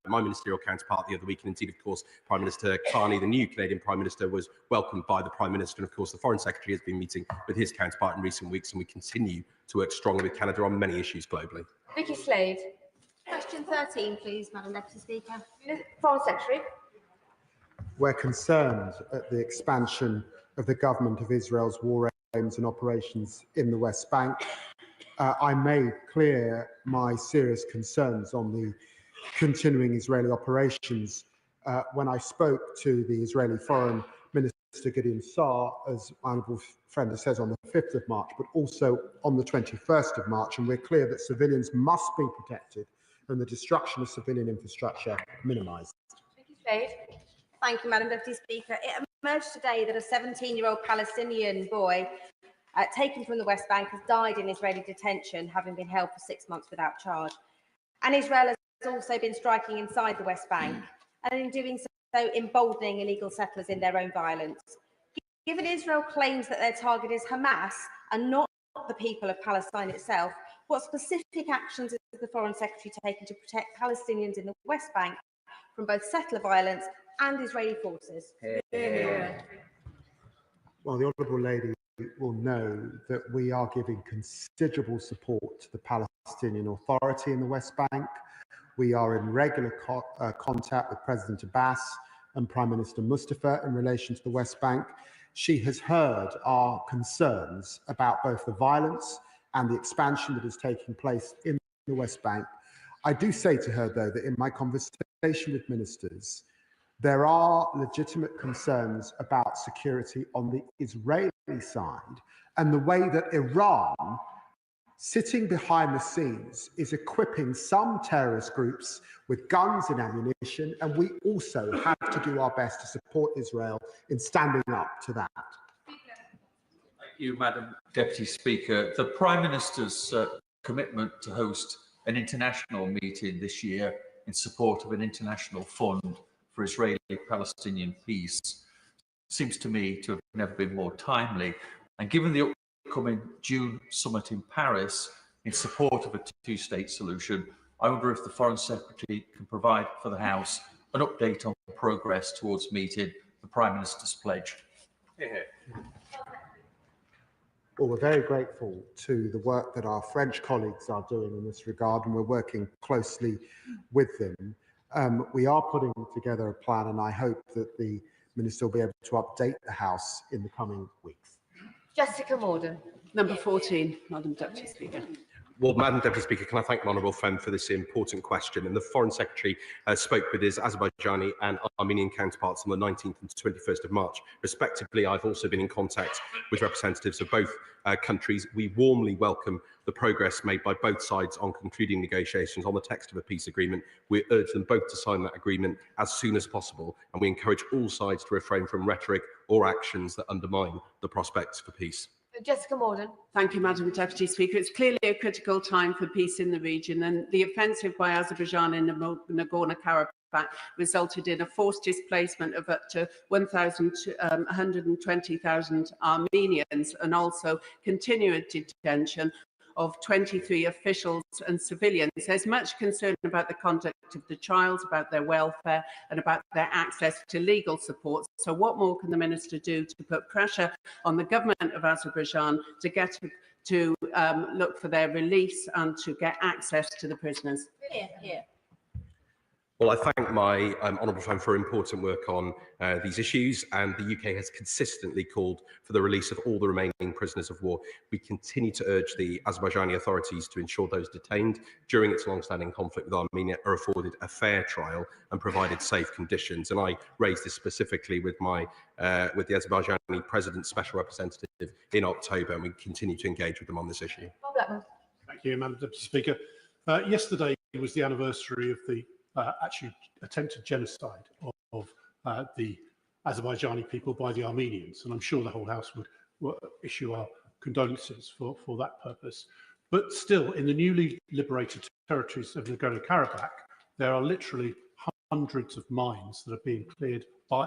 my ministerial counterpart the other week, and indeed, of course, Prime Minister Carney, the new Canadian Prime Minister, was welcomed by the Prime Minister, and of course the Foreign Secretary has been meeting with his counterpart in recent weeks, and we continue to work strongly with Canada on many issues globally. Vicky Slade. Question 13, please, Madam Deputy Speaker. Foreign Secretary. We're concerned at the expansion of the government of Israel's war aims and operations in the West Bank. I made clear my serious concerns on the continuing Israeli operations when I spoke to the Israeli Foreign Minister Gideon Saar, as my honourable friend says, on the 5th of March, but also on the 21st of March, and we're clear that civilians must be protected and the destruction of civilian infrastructure minimised. Thank you, Madam Deputy Speaker. It emerged today that a 17-year-old Palestinian boy taken from the West Bank has died in Israeli detention, having been held for 6 months without charge. And Israel has also been striking inside the West Bank, and in doing so emboldening illegal settlers in their own violence. Given Israel claims that their target is Hamas and not the people of Palestine itself, what specific actions is the Foreign Secretary taking to protect Palestinians in the West Bank from both settler violence and Israeli forces? Well, the Honourable Lady will know that we are giving considerable support to the Palestinian Authority in the West Bank. We are in regular contact with President Abbas and Prime Minister Mustafa in relation to the West Bank. She has heard our concerns about both the violence and the expansion that is taking place in the West Bank. I do say to her, though, that in my conversation with ministers, there are legitimate concerns about security on the Israeli side and the way that Iran, sitting behind the scenes, is equipping some terrorist groups with guns and ammunition, and we also have to do our best to support Israel in standing up to that. You, Madam Deputy Speaker. The Prime Minister's commitment to host an international meeting this year in support of an international fund for Israeli-Palestinian peace seems to me to have never been more timely. And given the upcoming June summit in Paris in support of a two-state solution, I wonder if the Foreign Secretary can provide for the House an update on progress towards meeting the Prime Minister's pledge. Well, we're very grateful to the work that our French colleagues are doing in this regard, and we're working closely with them. We are putting together a plan, and I hope that the Minister will be able to update the House in the coming weeks. Jessica Morden. Number 14, Madam Deputy Speaker. Well, Madam Deputy Speaker, can I thank my honourable friend for this important question? And the Foreign Secretary spoke with his Azerbaijani and Armenian counterparts on the 19th and 21st of March. Respectively, I've also been in contact with representatives of both countries. We warmly welcome the progress made by both sides on concluding negotiations on the text of a peace agreement. We urge them both to sign that agreement as soon as possible, and we encourage all sides to refrain from rhetoric or actions that undermine the prospects for peace. Jessica Morden. Thank you, Madam Deputy Speaker. It's clearly a critical time for peace in the region, and the offensive by Azerbaijan in Nagorno-Karabakh resulted in a forced displacement of up to 120,000 Armenians, and also continued detention of 23 officials and civilians. There's much concern about the conduct of the child, about their welfare, and about their access to legal support. So what more can the Minister do to put pressure on the government of Azerbaijan to get to look for their release and to get access to the prisoners? Here. Well, I thank my honourable friend for important work on these issues, and the UK has consistently called for the release of all the remaining prisoners of war. We continue to urge the Azerbaijani authorities to ensure those detained during its long-standing conflict with Armenia are afforded a fair trial and provided safe conditions. And I raised this specifically with the Azerbaijani President's Special Representative in October, and we continue to engage with them on this issue. Thank you, Madam Deputy Speaker. Yesterday was the anniversary of the actually attempted genocide of the Azerbaijani people by the Armenians, and I'm sure the whole House would issue our condolences for that purpose. But still, in the newly liberated territories of Nagorno-Karabakh, there are literally hundreds of mines that are being cleared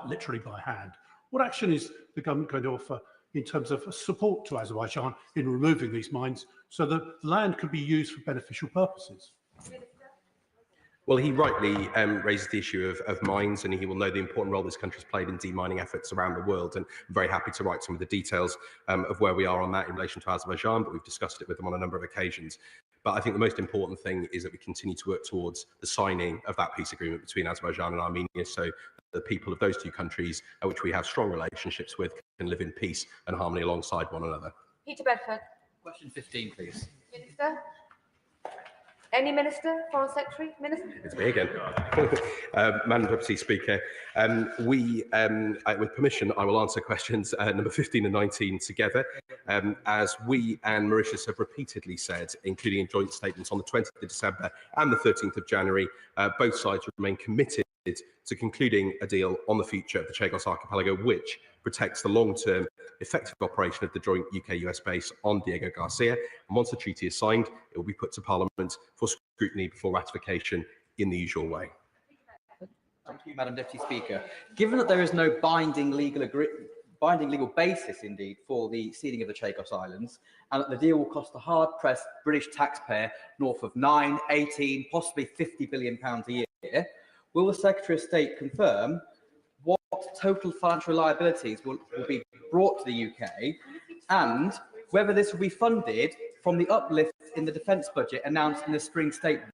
literally by hand. What action is the government going to offer in terms of support to Azerbaijan in removing these mines so that the land can be used for beneficial purposes? Well, he rightly raises the issue of mines, and he will know the important role this country has played in demining efforts around the world. And I'm very happy to write some of the details of where we are on that in relation to Azerbaijan, but we've discussed it with them on a number of occasions. But I think the most important thing is that we continue to work towards the signing of that peace agreement between Azerbaijan and Armenia, so the people of those two countries, which we have strong relationships with, can live in peace and harmony alongside one another. Peter Bedford. Question 15, please. Minister. Any Minister, Foreign Secretary, Minister? It's me again. Madam Deputy Speaker, with permission, I will answer questions number 15 and 19 together. As we and Mauritius have repeatedly said, including in joint statements on the 20th of December and the 13th of January, both sides remain committed to concluding a deal on the future of the Chagos Archipelago, which protects the long-term effective operation of the joint UK-US base on Diego Garcia. And once the treaty is signed, it will be put to Parliament for scrutiny before ratification in the usual way. Thank you, Madam Deputy Speaker. Given that there is no binding legal basis, indeed, for the ceding of the Chagos Islands, and that the deal will cost the hard-pressed British taxpayer north of 9, 18, possibly £50 billion a year, will the Secretary of State confirm what total financial liabilities will be brought to the UK, and whether this will be funded from the uplift in the defence budget announced in the spring statement?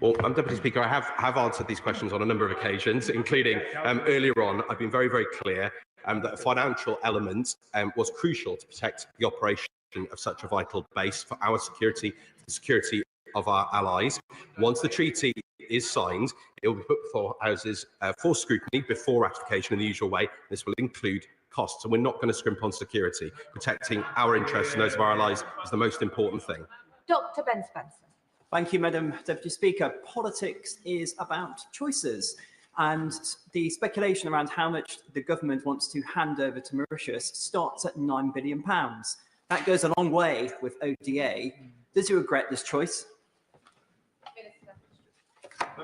Well, Deputy Speaker, I have answered these questions on a number of occasions, including earlier on. I've been very, very clear that a financial element was crucial to protect the operation of such a vital base for our security, for the security of our allies. Once the treaty is signed, it will be put before houses for scrutiny before ratification in the usual way. This will include costs, and we're not going to scrimp on security. Protecting our interests and those of our allies is the most important thing. Dr. Ben Spencer. Thank you, Madam Deputy Speaker. Politics is about choices, and the speculation around how much the government wants to hand over to Mauritius starts at £9 billion. That goes a long way with ODA. Does you regret this choice?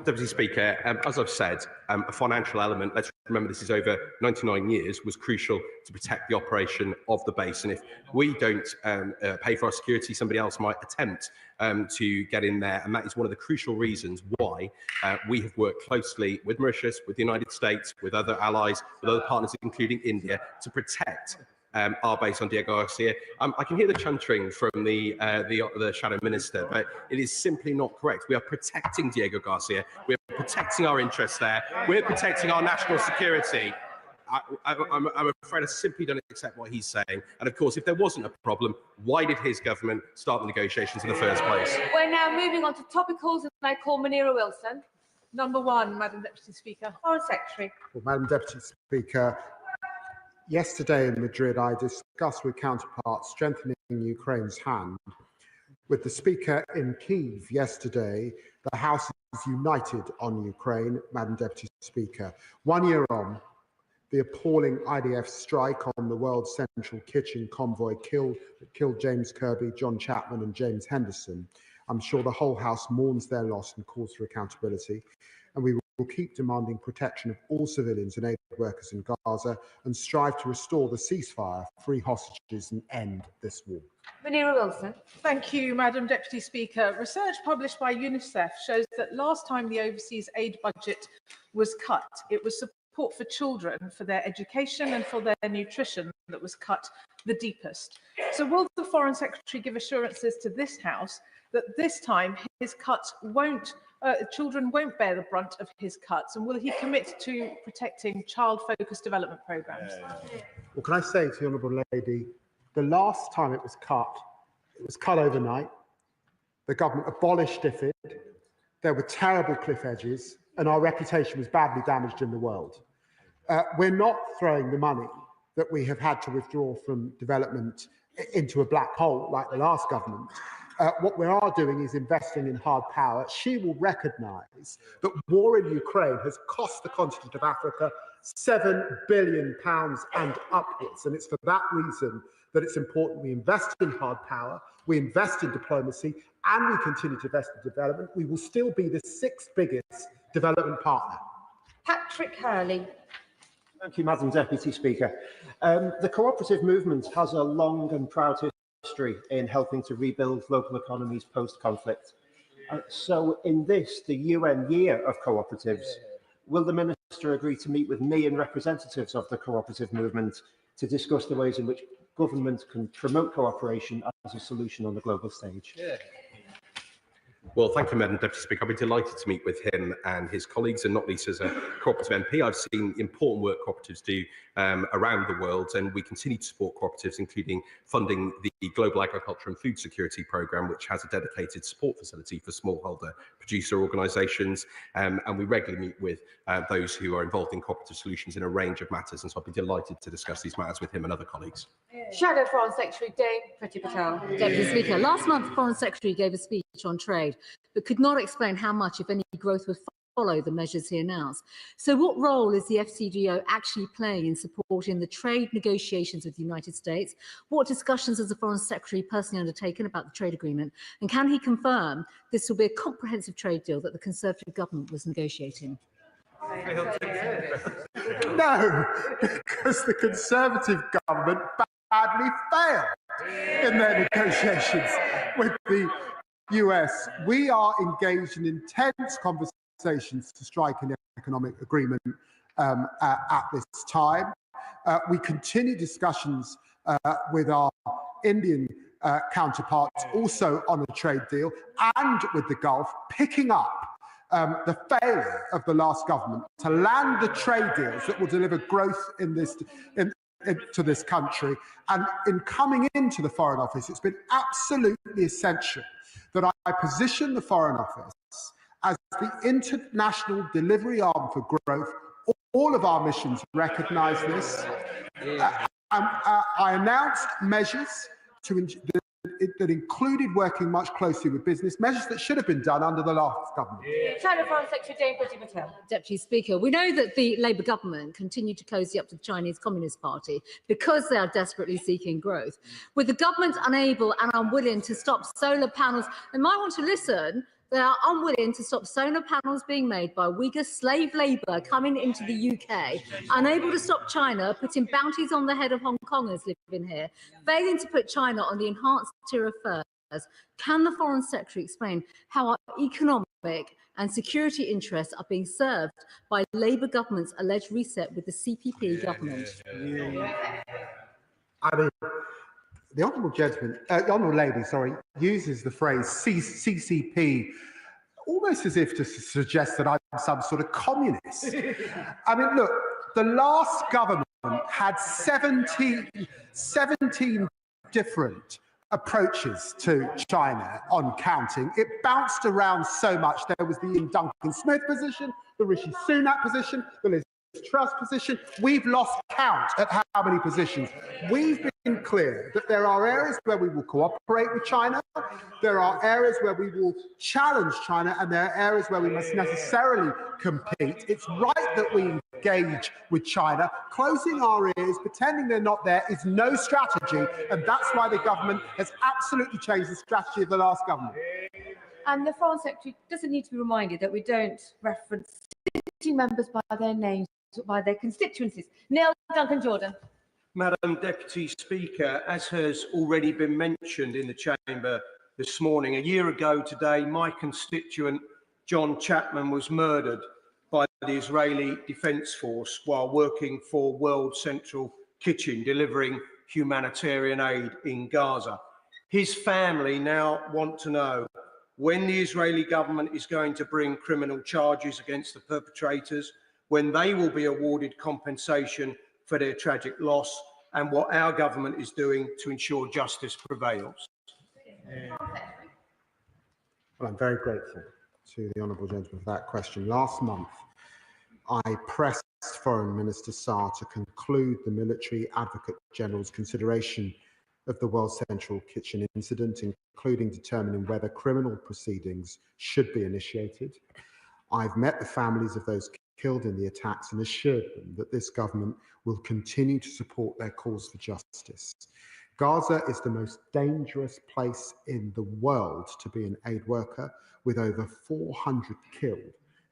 Deputy Speaker, as I've said, a financial element, let's remember this is over 99 years, was crucial to protect the operation of the base. And if we don't pay for our security, somebody else might attempt to get in there. And that is one of the crucial reasons why we have worked closely with Mauritius, with the United States, with other allies, with other partners, including India, to protect our base on Diego Garcia. I can hear the chuntering from the Shadow Minister, but it is simply not correct. We are protecting Diego Garcia. We are protecting our interests there. We're protecting our national security. I'm afraid I simply don't accept what he's saying. And of course, if there wasn't a problem, why did his government start the negotiations in the first place? We're now moving on to topicals, and I call Munira Wilson. Number one, Madam Deputy Speaker. Foreign Secretary. Well, Madam Deputy Speaker, yesterday in Madrid, I discussed with counterparts strengthening Ukraine's hand. With the Speaker in Kyiv yesterday, the House is united on Ukraine, Madam Deputy Speaker. 1 year on, the appalling IDF strike on the World Central Kitchen convoy killed James Kirby, John Chapman and James Henderson. I'm sure the whole House mourns their loss and calls for accountability. And we will keep demanding protection of all civilians and aid workers in Gaza and strive to restore the ceasefire, free hostages and end this war. Munira Wilson. Thank you, Madam Deputy Speaker. Research published by UNICEF shows that last time the overseas aid budget was cut, it was support for children, for their education and for their nutrition that was cut the deepest. So will the Foreign Secretary give assurances to this House that this time his cuts won't, children won't bear the brunt of his cuts, and will he commit to protecting child-focused development programmes? Well, can I say to the Honourable Lady, the last time it was cut overnight. The government abolished DFID. There were terrible cliff edges, and our reputation was badly damaged in the world. We're not throwing the money that we have had to withdraw from development into a black hole like the last government. What we are doing is investing in hard power. She will recognise that war in Ukraine has cost the continent of Africa £7 billion and upwards. And it's for that reason that it's important we invest in hard power, we invest in diplomacy, and we continue to invest in development. We will still be the 6th biggest development partner. Patrick Hurley. Thank you, Madam Deputy Speaker. The cooperative movement has a long and proud history in helping to rebuild local economies post-conflict. So in this, the UN Year of Cooperatives, will the Minister agree to meet with me and representatives of the cooperative movement to discuss the ways in which government can promote cooperation as a solution on the global stage? Well, thank you, Madam Deputy Speaker. I'll be delighted to meet with him and his colleagues, and not least as a cooperative MP. I've seen important work cooperatives do around the world, and we continue to support cooperatives, including funding the Global Agriculture and Food Security Programme, which has a dedicated support facility for smallholder producer organisations. And we regularly meet with those who are involved in cooperative solutions in a range of matters, and so I'll be delighted to discuss these matters with him and other colleagues. Shadow Foreign Secretary Dame Priti Patel. Deputy Speaker, last month the Foreign Secretary gave a speech on trade, but could not explain how much, if any, growth would follow the measures he announced. So what role is the FCDO actually playing in supporting the trade negotiations with the United States? What discussions has the Foreign Secretary personally undertaken about the trade agreement? And can he confirm this will be a comprehensive trade deal that the Conservative government was negotiating? No, because the Conservative government badly failed in their negotiations with the US. We are engaged in intense conversations to strike an economic agreement at this time. We continue discussions with our Indian counterparts also on a trade deal, and with the Gulf, picking up the failure of the last government to land the trade deals that will deliver growth in this to this country. And in coming into the Foreign Office, it's been absolutely essential that I position the Foreign Office as the international delivery arm for growth. All of our missions recognise this. I announced measures that included working much closely with business, measures that should have been done under the last government. Shadow Foreign Secretary Dame Priti Patel. Deputy Speaker, we know that the Labour government continued to closely up to the Chinese Communist Party because they are desperately seeking growth. With the government unable and unwilling to stop solar panels, and might want to listen, they are unwilling to stop solar panels being made by Uyghur slave labour coming into the UK, unable to stop China putting bounties on the head of Hong Kongers living here, failing to put China on the enhanced tier of furs. Can the Foreign Secretary explain how our economic and security interests are being served by Labour government's alleged reset with the CPP government? I mean, the Honourable Lady, uses the phrase CCP almost as if to suggest that I'm some sort of communist. I mean, look, The last government had 17 different approaches to China on counting. It bounced around so much. There was the Ian Duncan Smith position, the Rishi Sunak position, the Liz Truss position. We've lost count at how many positions. We've been clear that there are areas where we will cooperate with China, there are areas where we will challenge China, and there are areas where we must necessarily compete. It's right that we engage with China. Closing our ears, pretending they're not there, is no strategy, and that's why the government has absolutely changed the strategy of the last government. And the Foreign Secretary doesn't need to be reminded that we don't reference sitting members by their names, by their constituencies. Neil Duncan-Jordan. Madam Deputy Speaker, as has already been mentioned in the chamber this morning, a year ago today, my constituent John Chapman was murdered by the Israeli Defence Force while working for World Central Kitchen, delivering humanitarian aid in Gaza. His family now want to know when the Israeli government is going to bring criminal charges against the perpetrators, when they will be awarded compensation for their tragic loss, and what our government is doing to ensure justice prevails. Well, I'm very grateful to the honourable gentleman for that question. Last month, I pressed Foreign Minister Saar to conclude the Military Advocate General's consideration of the World Central Kitchen incident, including determining whether criminal proceedings should be initiated. I've met the families of those killed in the attacks and assured them that this government will continue to support their calls for justice. Gaza is the most dangerous place in the world to be an aid worker, with over 400 killed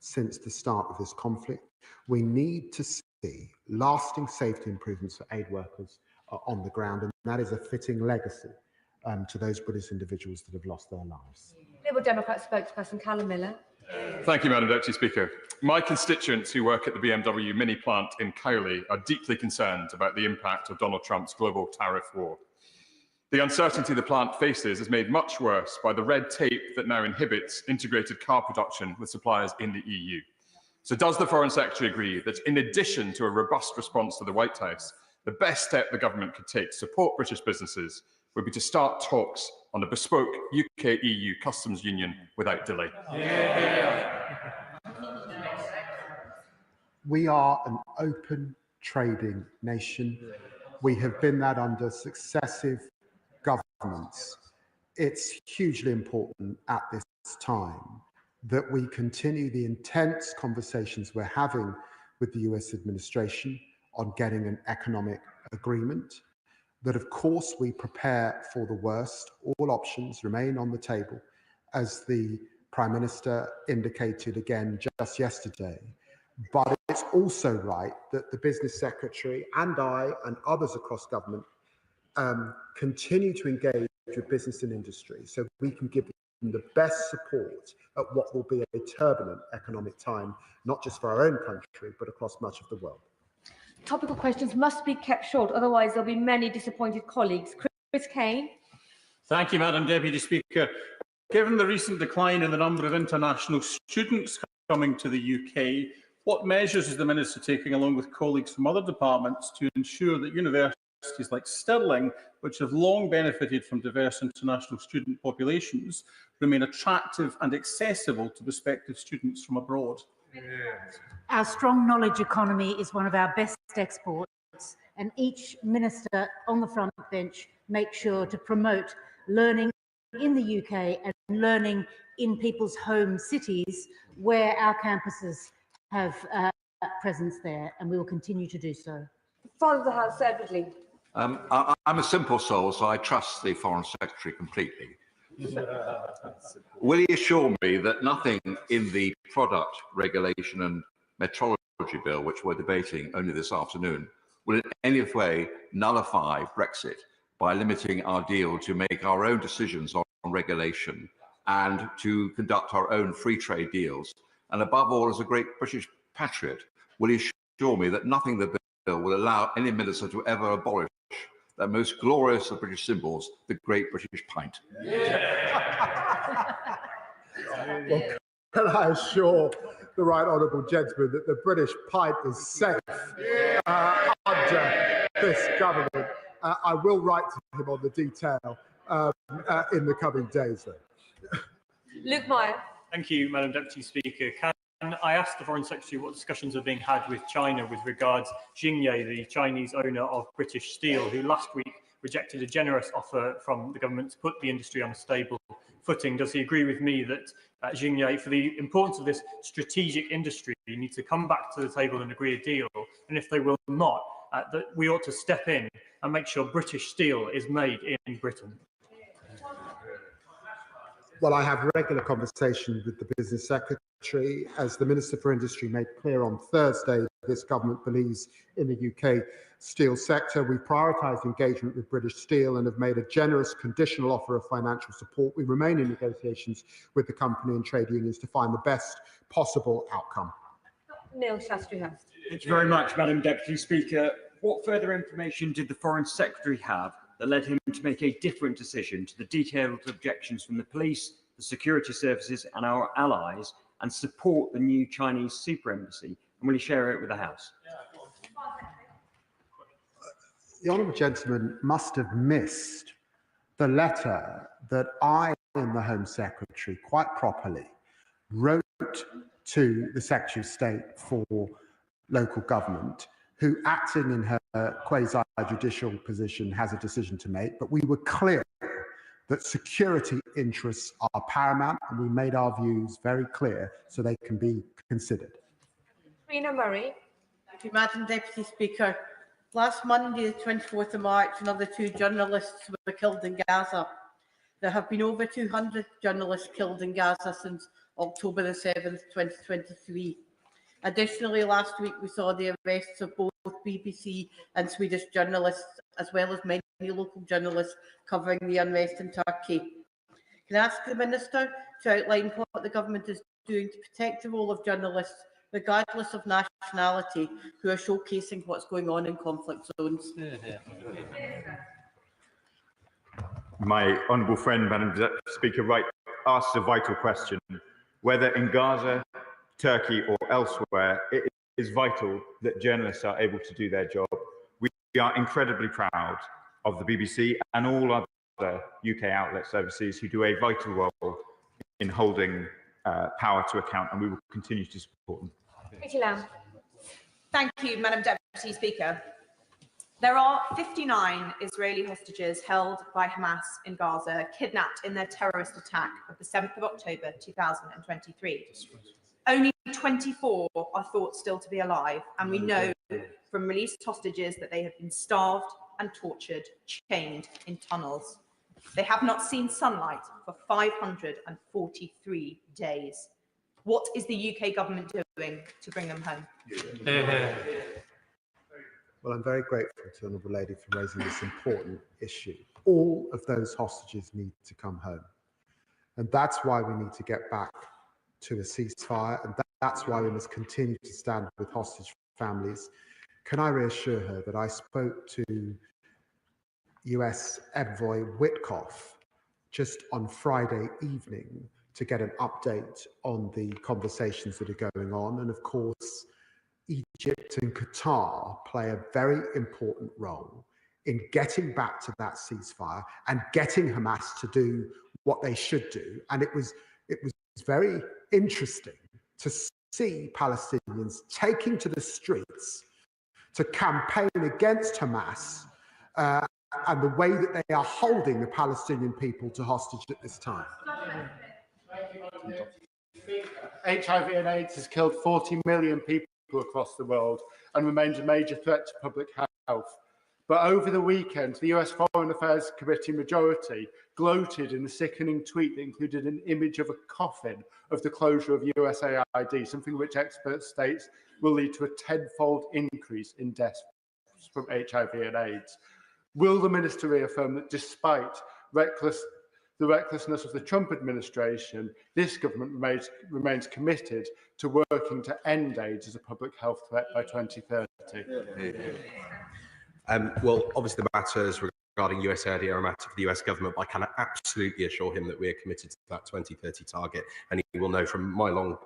since the start of this conflict. We need to see lasting safety improvements for aid workers on the ground, and that is a fitting legacy to those British individuals that have lost their lives. Liberal Democrat spokesperson Callum Miller. Thank you, Madam Deputy Speaker. My constituents who work at the BMW mini plant in Cowley are deeply concerned about the impact of Donald Trump's global tariff war. The uncertainty the plant faces is made much worse by the red tape that now inhibits integrated car production with suppliers in the EU. So does the Foreign Secretary agree that in addition to a robust response to the White House, the best step the government could take to support British businesses would be to start talks on a bespoke UK-EU customs union without delay? We are an open trading nation. We have been that under successive governments. It's hugely important at this time that we continue the intense conversations we're having with the US administration on getting an economic agreement, that of course we prepare for the worst. All options remain on the table, as the Prime Minister indicated again just yesterday. But it's also right that the Business Secretary and I and others across government continue to engage with business and industry so we can give them the best support at what will be a turbulent economic time, not just for our own country, but across much of the world. Topical questions must be kept short, otherwise there'll be many disappointed colleagues. Chris Kane. Thank you, Madam Deputy Speaker. Given the recent decline in the number of international students coming to the UK, what measures is the Minister taking, along with colleagues from other departments, to ensure that universities like Stirling, which have long benefited from diverse international student populations, remain attractive and accessible to prospective students from abroad? Our strong knowledge economy is one of our best exports, and each minister on the front bench makes sure to promote learning in the UK and learning in people's home cities where our campuses have presence there, and we will continue to do so. Father of the House, Edward. I'm a simple soul, so I trust the Foreign Secretary completely. Will he assure me that nothing in the product regulation and metrology bill, which we're debating only this afternoon, will in any way nullify Brexit by limiting our deal to make our own decisions on regulation and to conduct our own free trade deals? And above all, as a great British patriot, will he assure me that nothing in the bill will allow any minister to ever abolish that most glorious of British symbols, the Great British Pint? Well, can I assure the right honourable gentleman that the British pint is safe under this government. I will write to him on the detail in the coming days, though. Luke Meyer. Thank you, Madam Deputy Speaker. Can I ask the Foreign Secretary what discussions are being had with China with regards Xingye, the Chinese owner of British Steel, who last week rejected a generous offer from the government to put the industry on a stable footing? Does he agree with me that Xingye, for the importance of this strategic industry, need to come back to the table and agree a deal? And if they will not, that we ought to step in and make sure British steel is made in Britain? Well, I have regular conversation with the Business Secretary. As the Minister for Industry made clear on Thursday, this government believes in the UK steel sector. We prioritised engagement with British Steel and have made a generous conditional offer of financial support. We remain in negotiations with the company and trade unions to find the best possible outcome. Neil Shastri-Hurst. Thank you very much, Madam Deputy Speaker. What further information did the Foreign Secretary have that led him to make a different decision to the detailed objections from the police, the security services and our allies, and support the new Chinese super embassy? And will he share it with the House? The honourable gentleman must have missed the letter that I, in the Home Secretary, quite properly wrote to the Secretary of State for Local Government, who, acting in her quasi-judicial position, has a decision to make. But we were clear that security interests are paramount, and we made our views very clear so they can be considered. Rena Murray. Thank you, Madam Deputy Speaker. Last Monday, the 24th of March, another 2 journalists were killed in Gaza. There have been over 200 journalists killed in Gaza since October the 7th, 2023. Additionally, last week we saw the arrests of both BBC and Swedish journalists, as well as many local journalists covering the unrest in Turkey. Can I ask the Minister to outline what the government is doing to protect the role of journalists, regardless of nationality, who are showcasing what's going on in conflict zones? My honourable friend, Madam Speaker, asks a vital question. Whether in Gaza, Turkey or elsewhere, it is vital that journalists are able to do their job. We are incredibly proud of the BBC and all other UK outlets overseas who do a vital role in holding power to account, and we will continue to support them. Thank you, Madam Deputy Speaker. There are 59 Israeli hostages held by Hamas in Gaza, kidnapped in their terrorist attack of the 7th of October 2023. Only 24 are thought still to be alive, and we know from released hostages that they have been starved and tortured, chained in tunnels. They have not seen sunlight for 543 days. What is the UK government doing to bring them home? Well, I'm very grateful to the Honourable Lady for raising this important issue. All of those hostages need to come home. And that's why we need to get back to a ceasefire, and that's why we must continue to stand with hostage families. Can I reassure her that I spoke to US Envoy Witkoff just on Friday evening to get an update on the conversations that are going on, and of course, Egypt and Qatar play a very important role in getting back to that ceasefire and getting Hamas to do what they should do. And it was very interesting to see Palestinians taking to the streets to campaign against Hamas and the way that they are holding the Palestinian people to hostage at this time. HIV and AIDS has killed 40 million people across the world and remains a major threat to public health. But over the weekend, the US Foreign Affairs Committee majority gloated in a sickening tweet that included an image of a coffin of the closure of USAID, something which experts state will lead to a tenfold increase in deaths from HIV and AIDS. Will the minister reaffirm that despite the recklessness of the Trump administration, this government remains committed to working to end AIDS as a public health threat by 2030? Well, obviously the matters regarding US aid aromatic for the US government, but I can absolutely assure him that we are committed to that 2030 target, and he will know from my long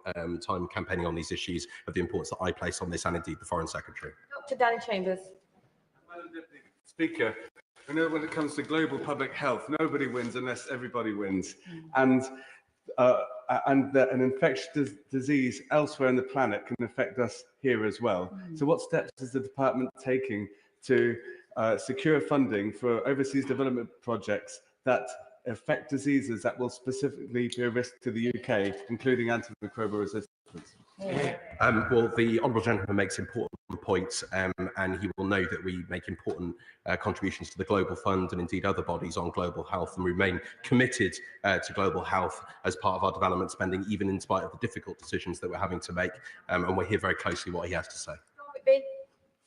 time campaigning on these issues of the importance that I place on this, and indeed the Foreign Secretary. Dr. Danny Chambers. Madam Deputy Speaker, I know when it comes to global public health, nobody wins unless everybody wins. And an infectious disease elsewhere on the planet can affect us here as well. So what steps is the department taking to secure funding for overseas development projects that affect diseases that will specifically be a risk to the UK, including antimicrobial resistance? Well, the Honourable Gentleman makes important points, and he will know that we make important contributions to the Global Fund and indeed other bodies on global health, and we remain committed to global health as part of our development spending, even in spite of the difficult decisions that we're having to make, and we'll hear very closely what he has to say.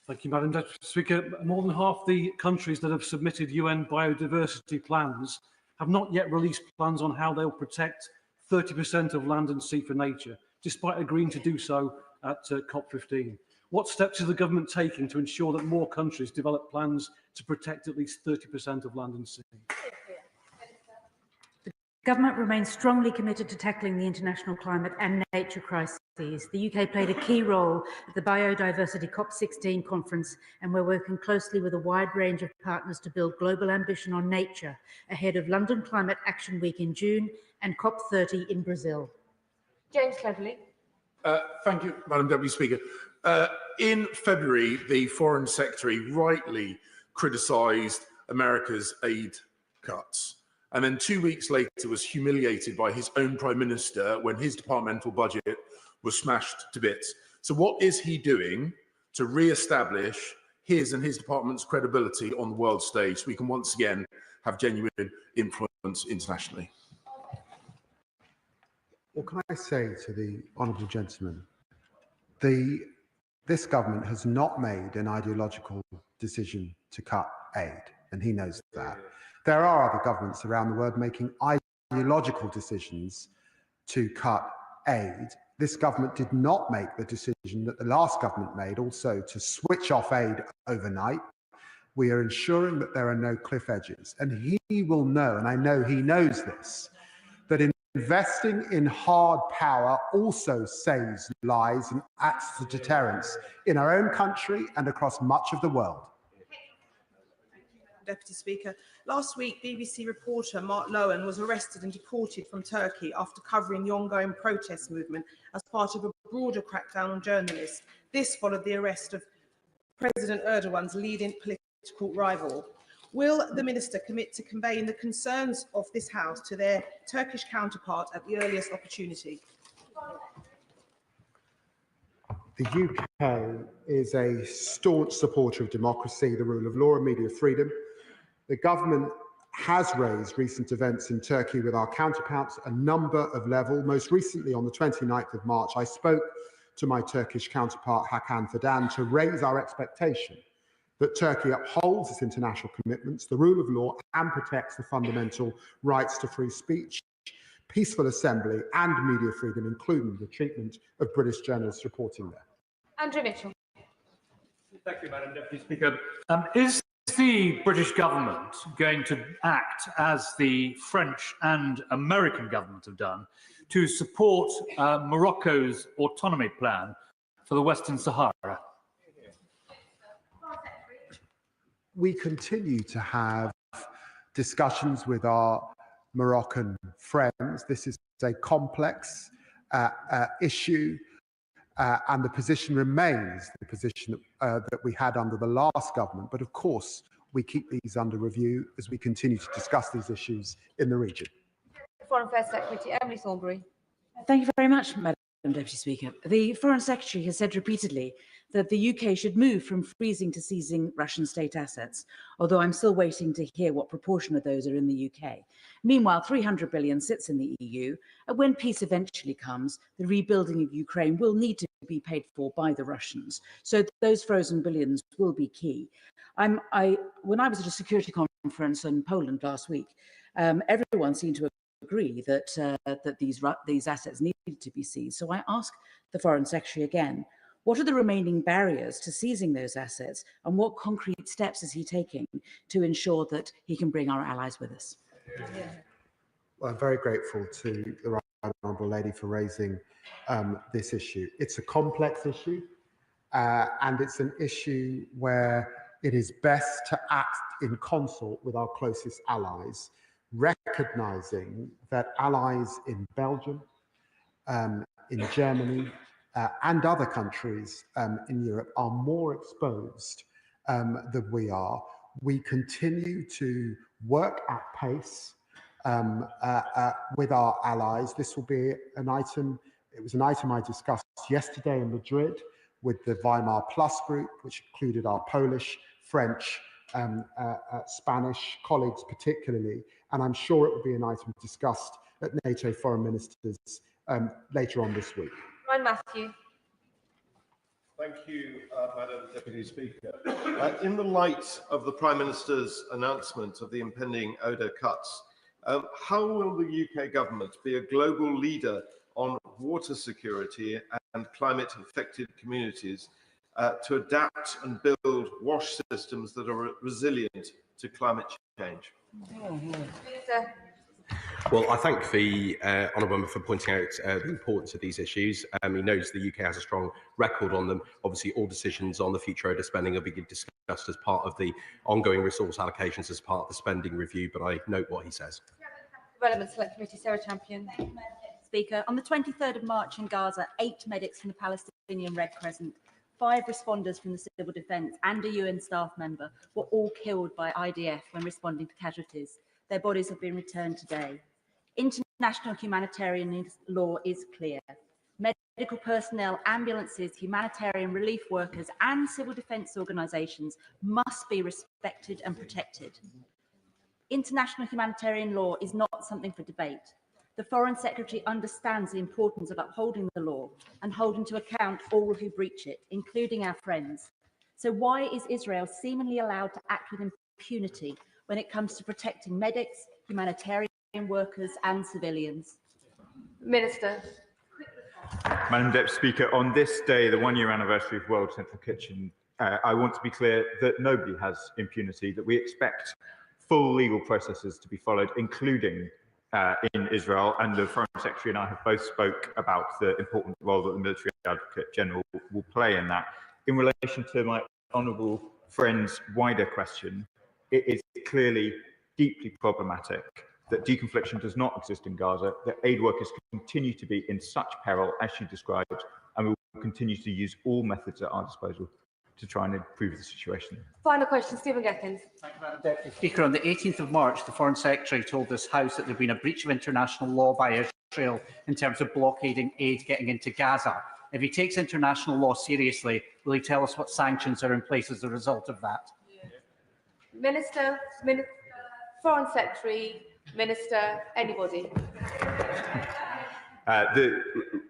Thank you, Madam Deputy Speaker. More than half the countries that have submitted UN biodiversity plans have not yet released plans on how they'll protect 30% of land and sea for nature, despite agreeing to do so at COP15. What steps is the government taking to ensure that more countries develop plans to protect at least 30% of land and sea? The government remains strongly committed to tackling the international climate and nature crises. The UK played a key role at the Biodiversity COP16 conference, and we're working closely with a wide range of partners to build global ambition on nature ahead of London Climate Action Week in June and COP30 in Brazil. James Cleverly. Thank you, Madam Deputy Speaker. In February, the Foreign Secretary rightly criticised America's aid cuts, and then 2 weeks later was humiliated by his own Prime Minister when his departmental budget was smashed to bits. So what is he doing to re-establish his and his department's credibility on the world stage so we can once again have genuine influence internationally? What can I say to the honourable gentleman? This government has not made an ideological decision to cut aid, and he knows that. There are other governments around the world making ideological decisions to cut aid. This government did not make the decision that the last government made, also to switch off aid overnight. We are ensuring that there are no cliff edges, and he will know, and I know he knows this, that investing in hard power also saves lives and acts as a deterrence in our own country and across much of the world. Deputy Speaker. Last week, BBC reporter Mark Lowen was arrested and deported from Turkey after covering the ongoing protest movement as part of a broader crackdown on journalists. This followed the arrest of President Erdogan's leading political rival. Will the Minister commit to conveying the concerns of this House to their Turkish counterpart at the earliest opportunity? The UK is a staunch supporter of democracy, the rule of law and media freedom. The government has raised recent events in Turkey with our counterparts a number of levels. Most recently, on the 29th of March, I spoke to my Turkish counterpart, Hakan Fidan, to raise our expectation that Turkey upholds its international commitments, the rule of law, and protects the fundamental rights to free speech, peaceful assembly, and media freedom, including the treatment of British journalists reporting there. Andrew Mitchell. Thank you, Madam Deputy Speaker. Is the British government going to act as the French and American government have done to support Morocco's autonomy plan for the Western Sahara? We continue to have discussions with our Moroccan friends. This is a complex issue, and the position remains the position that we had under the last government. But of course, we keep these under review as we continue to discuss these issues in the region. Foreign Affairs Secretary Emily Thornberry. Thank you very much, Madam Deputy Speaker. The Foreign Secretary has said repeatedly that the UK should move from freezing to seizing Russian state assets, although I'm still waiting to hear what proportion of those are in the UK. Meanwhile, 300 billion sits in the EU, and when peace eventually comes, the rebuilding of Ukraine will need to be paid for by the Russians. So those frozen billions will be key. When I was at a security conference in Poland last week, everyone seemed to agree that these assets needed to be seized. So I ask the Foreign Secretary again, What are the remaining barriers to seizing those assets, and what concrete steps is he taking to ensure that he can bring our allies with us? Well, I'm very grateful to the Right Honourable Lady for raising this issue. It's a complex issue, and it's an issue where it is best to act in consort with our closest allies, recognising that allies in Belgium, in Germany, and other countries in Europe are more exposed than we are. We continue to work at pace with our allies. This will be an item, it was an item I discussed yesterday in Madrid with the Weimar Plus group, which included our Polish, French, Spanish colleagues particularly, and I'm sure it will be an item discussed at NATO foreign ministers later on this week. Ryan Matthew. Thank you, Madam Deputy Speaker. In the light of the Prime Minister's announcement of the impending ODA cuts, how will the UK government be a global leader on water security and climate-affected communities to adapt and build wash systems that are resilient to climate change? Well, I thank the honourable member for pointing out the importance of these issues. He knows the UK has a strong record on them. Obviously, all decisions on the future ODA spending will be discussed as part of the ongoing resource allocations as part of the spending review, but I note what he says. Relevant Select Committee, Sarah Champion. Speaker, on the 23rd of March in Gaza, 8 medics from the Palestinian Red Crescent, 5 responders from the Civil Defence and a UN staff member were all killed by IDF when responding to casualties. Their bodies have been returned today. International humanitarian law is clear. Medical personnel, ambulances, humanitarian relief workers and civil defence organisations must be respected and protected. International humanitarian law is not something for debate. The Foreign Secretary understands the importance of upholding the law and holding to account all who breach it, including our friends. So why is Israel seemingly allowed to act with impunity when it comes to protecting medics, humanitarian workers and civilians? Minister. Madam Deputy Speaker, on this day, the one-year anniversary of World Central Kitchen, I want to be clear that nobody has impunity, that we expect full legal processes to be followed, including in Israel, and the Foreign Secretary and I have both spoke about the important role that the Military Advocate General will play in that. In relation to my honourable friend's wider question, it is clearly deeply problematic that deconfliction does not exist in Gaza, that aid workers continue to be in such peril as she described, and we will continue to use all methods at our disposal to try and improve the situation. Final question, Stephen Geckins. Thank you, Madam Deputy Speaker. On the 18th of March, the Foreign Secretary told this House that there had been a breach of international law by Israel in terms of blockading aid getting into Gaza. If he takes international law seriously, will he tell us what sanctions are in place as a result of that? Minister, Foreign Secretary, Minister, anybody.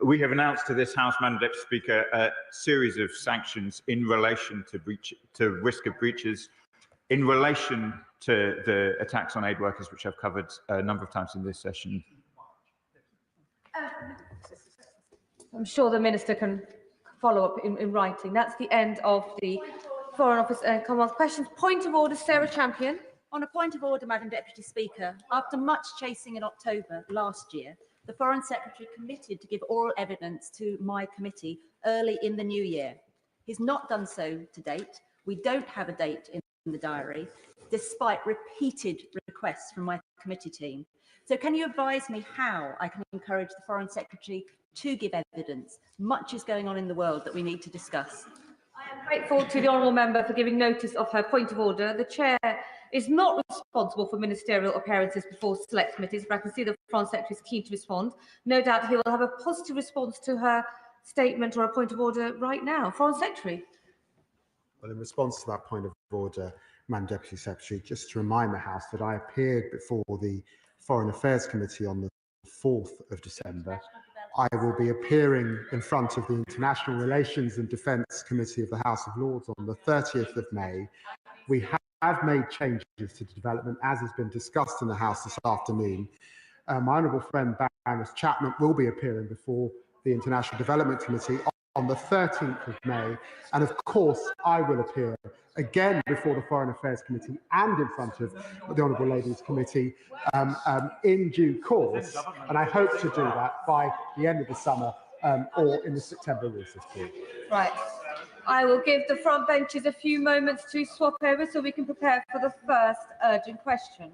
We have announced to this House, Madam Deputy Speaker, a series of sanctions in relation to risk of breaches, in relation to the attacks on aid workers, which I've covered a number of times in this session. I'm sure the Minister can follow up in writing. That's the end of the Foreign Office and Commonwealth questions. Point of order, Sarah Champion. On a point of order, Madam Deputy Speaker, after much chasing in October last year, the Foreign Secretary committed to give oral evidence to my committee early in the new year. He's not done so to date. We don't have a date in the diary, despite repeated requests from my committee team. So can you advise me how I can encourage the Foreign Secretary to give evidence? Much is going on in the world that we need to discuss. I am grateful to the honourable member for giving notice of her point of order. The chair is not responsible for ministerial appearances before select committees, but I can see the Foreign Secretary is keen to respond. No doubt he will have a positive response to her statement or a point of order right now. Foreign Secretary. Well, in response to that point of order, Madam Deputy Secretary, just to remind the House that I appeared before the Foreign Affairs Committee on the 4th of December. I will be appearing in front of the International Relations and Defence Committee of the House of Lords on the 30th of May. We have made changes to the development, as has been discussed in the House this afternoon. My honourable friend Baroness Chapman will be appearing before the International Development Committee on the 13th of May. And of course, I will appear again before the Foreign Affairs Committee and in front of the Honourable Ladies Committee in due course. And I hope to do that by the end of the summer or in the September recess period. Right. I will give the front benches a few moments to swap over so we can prepare for the first urgent question.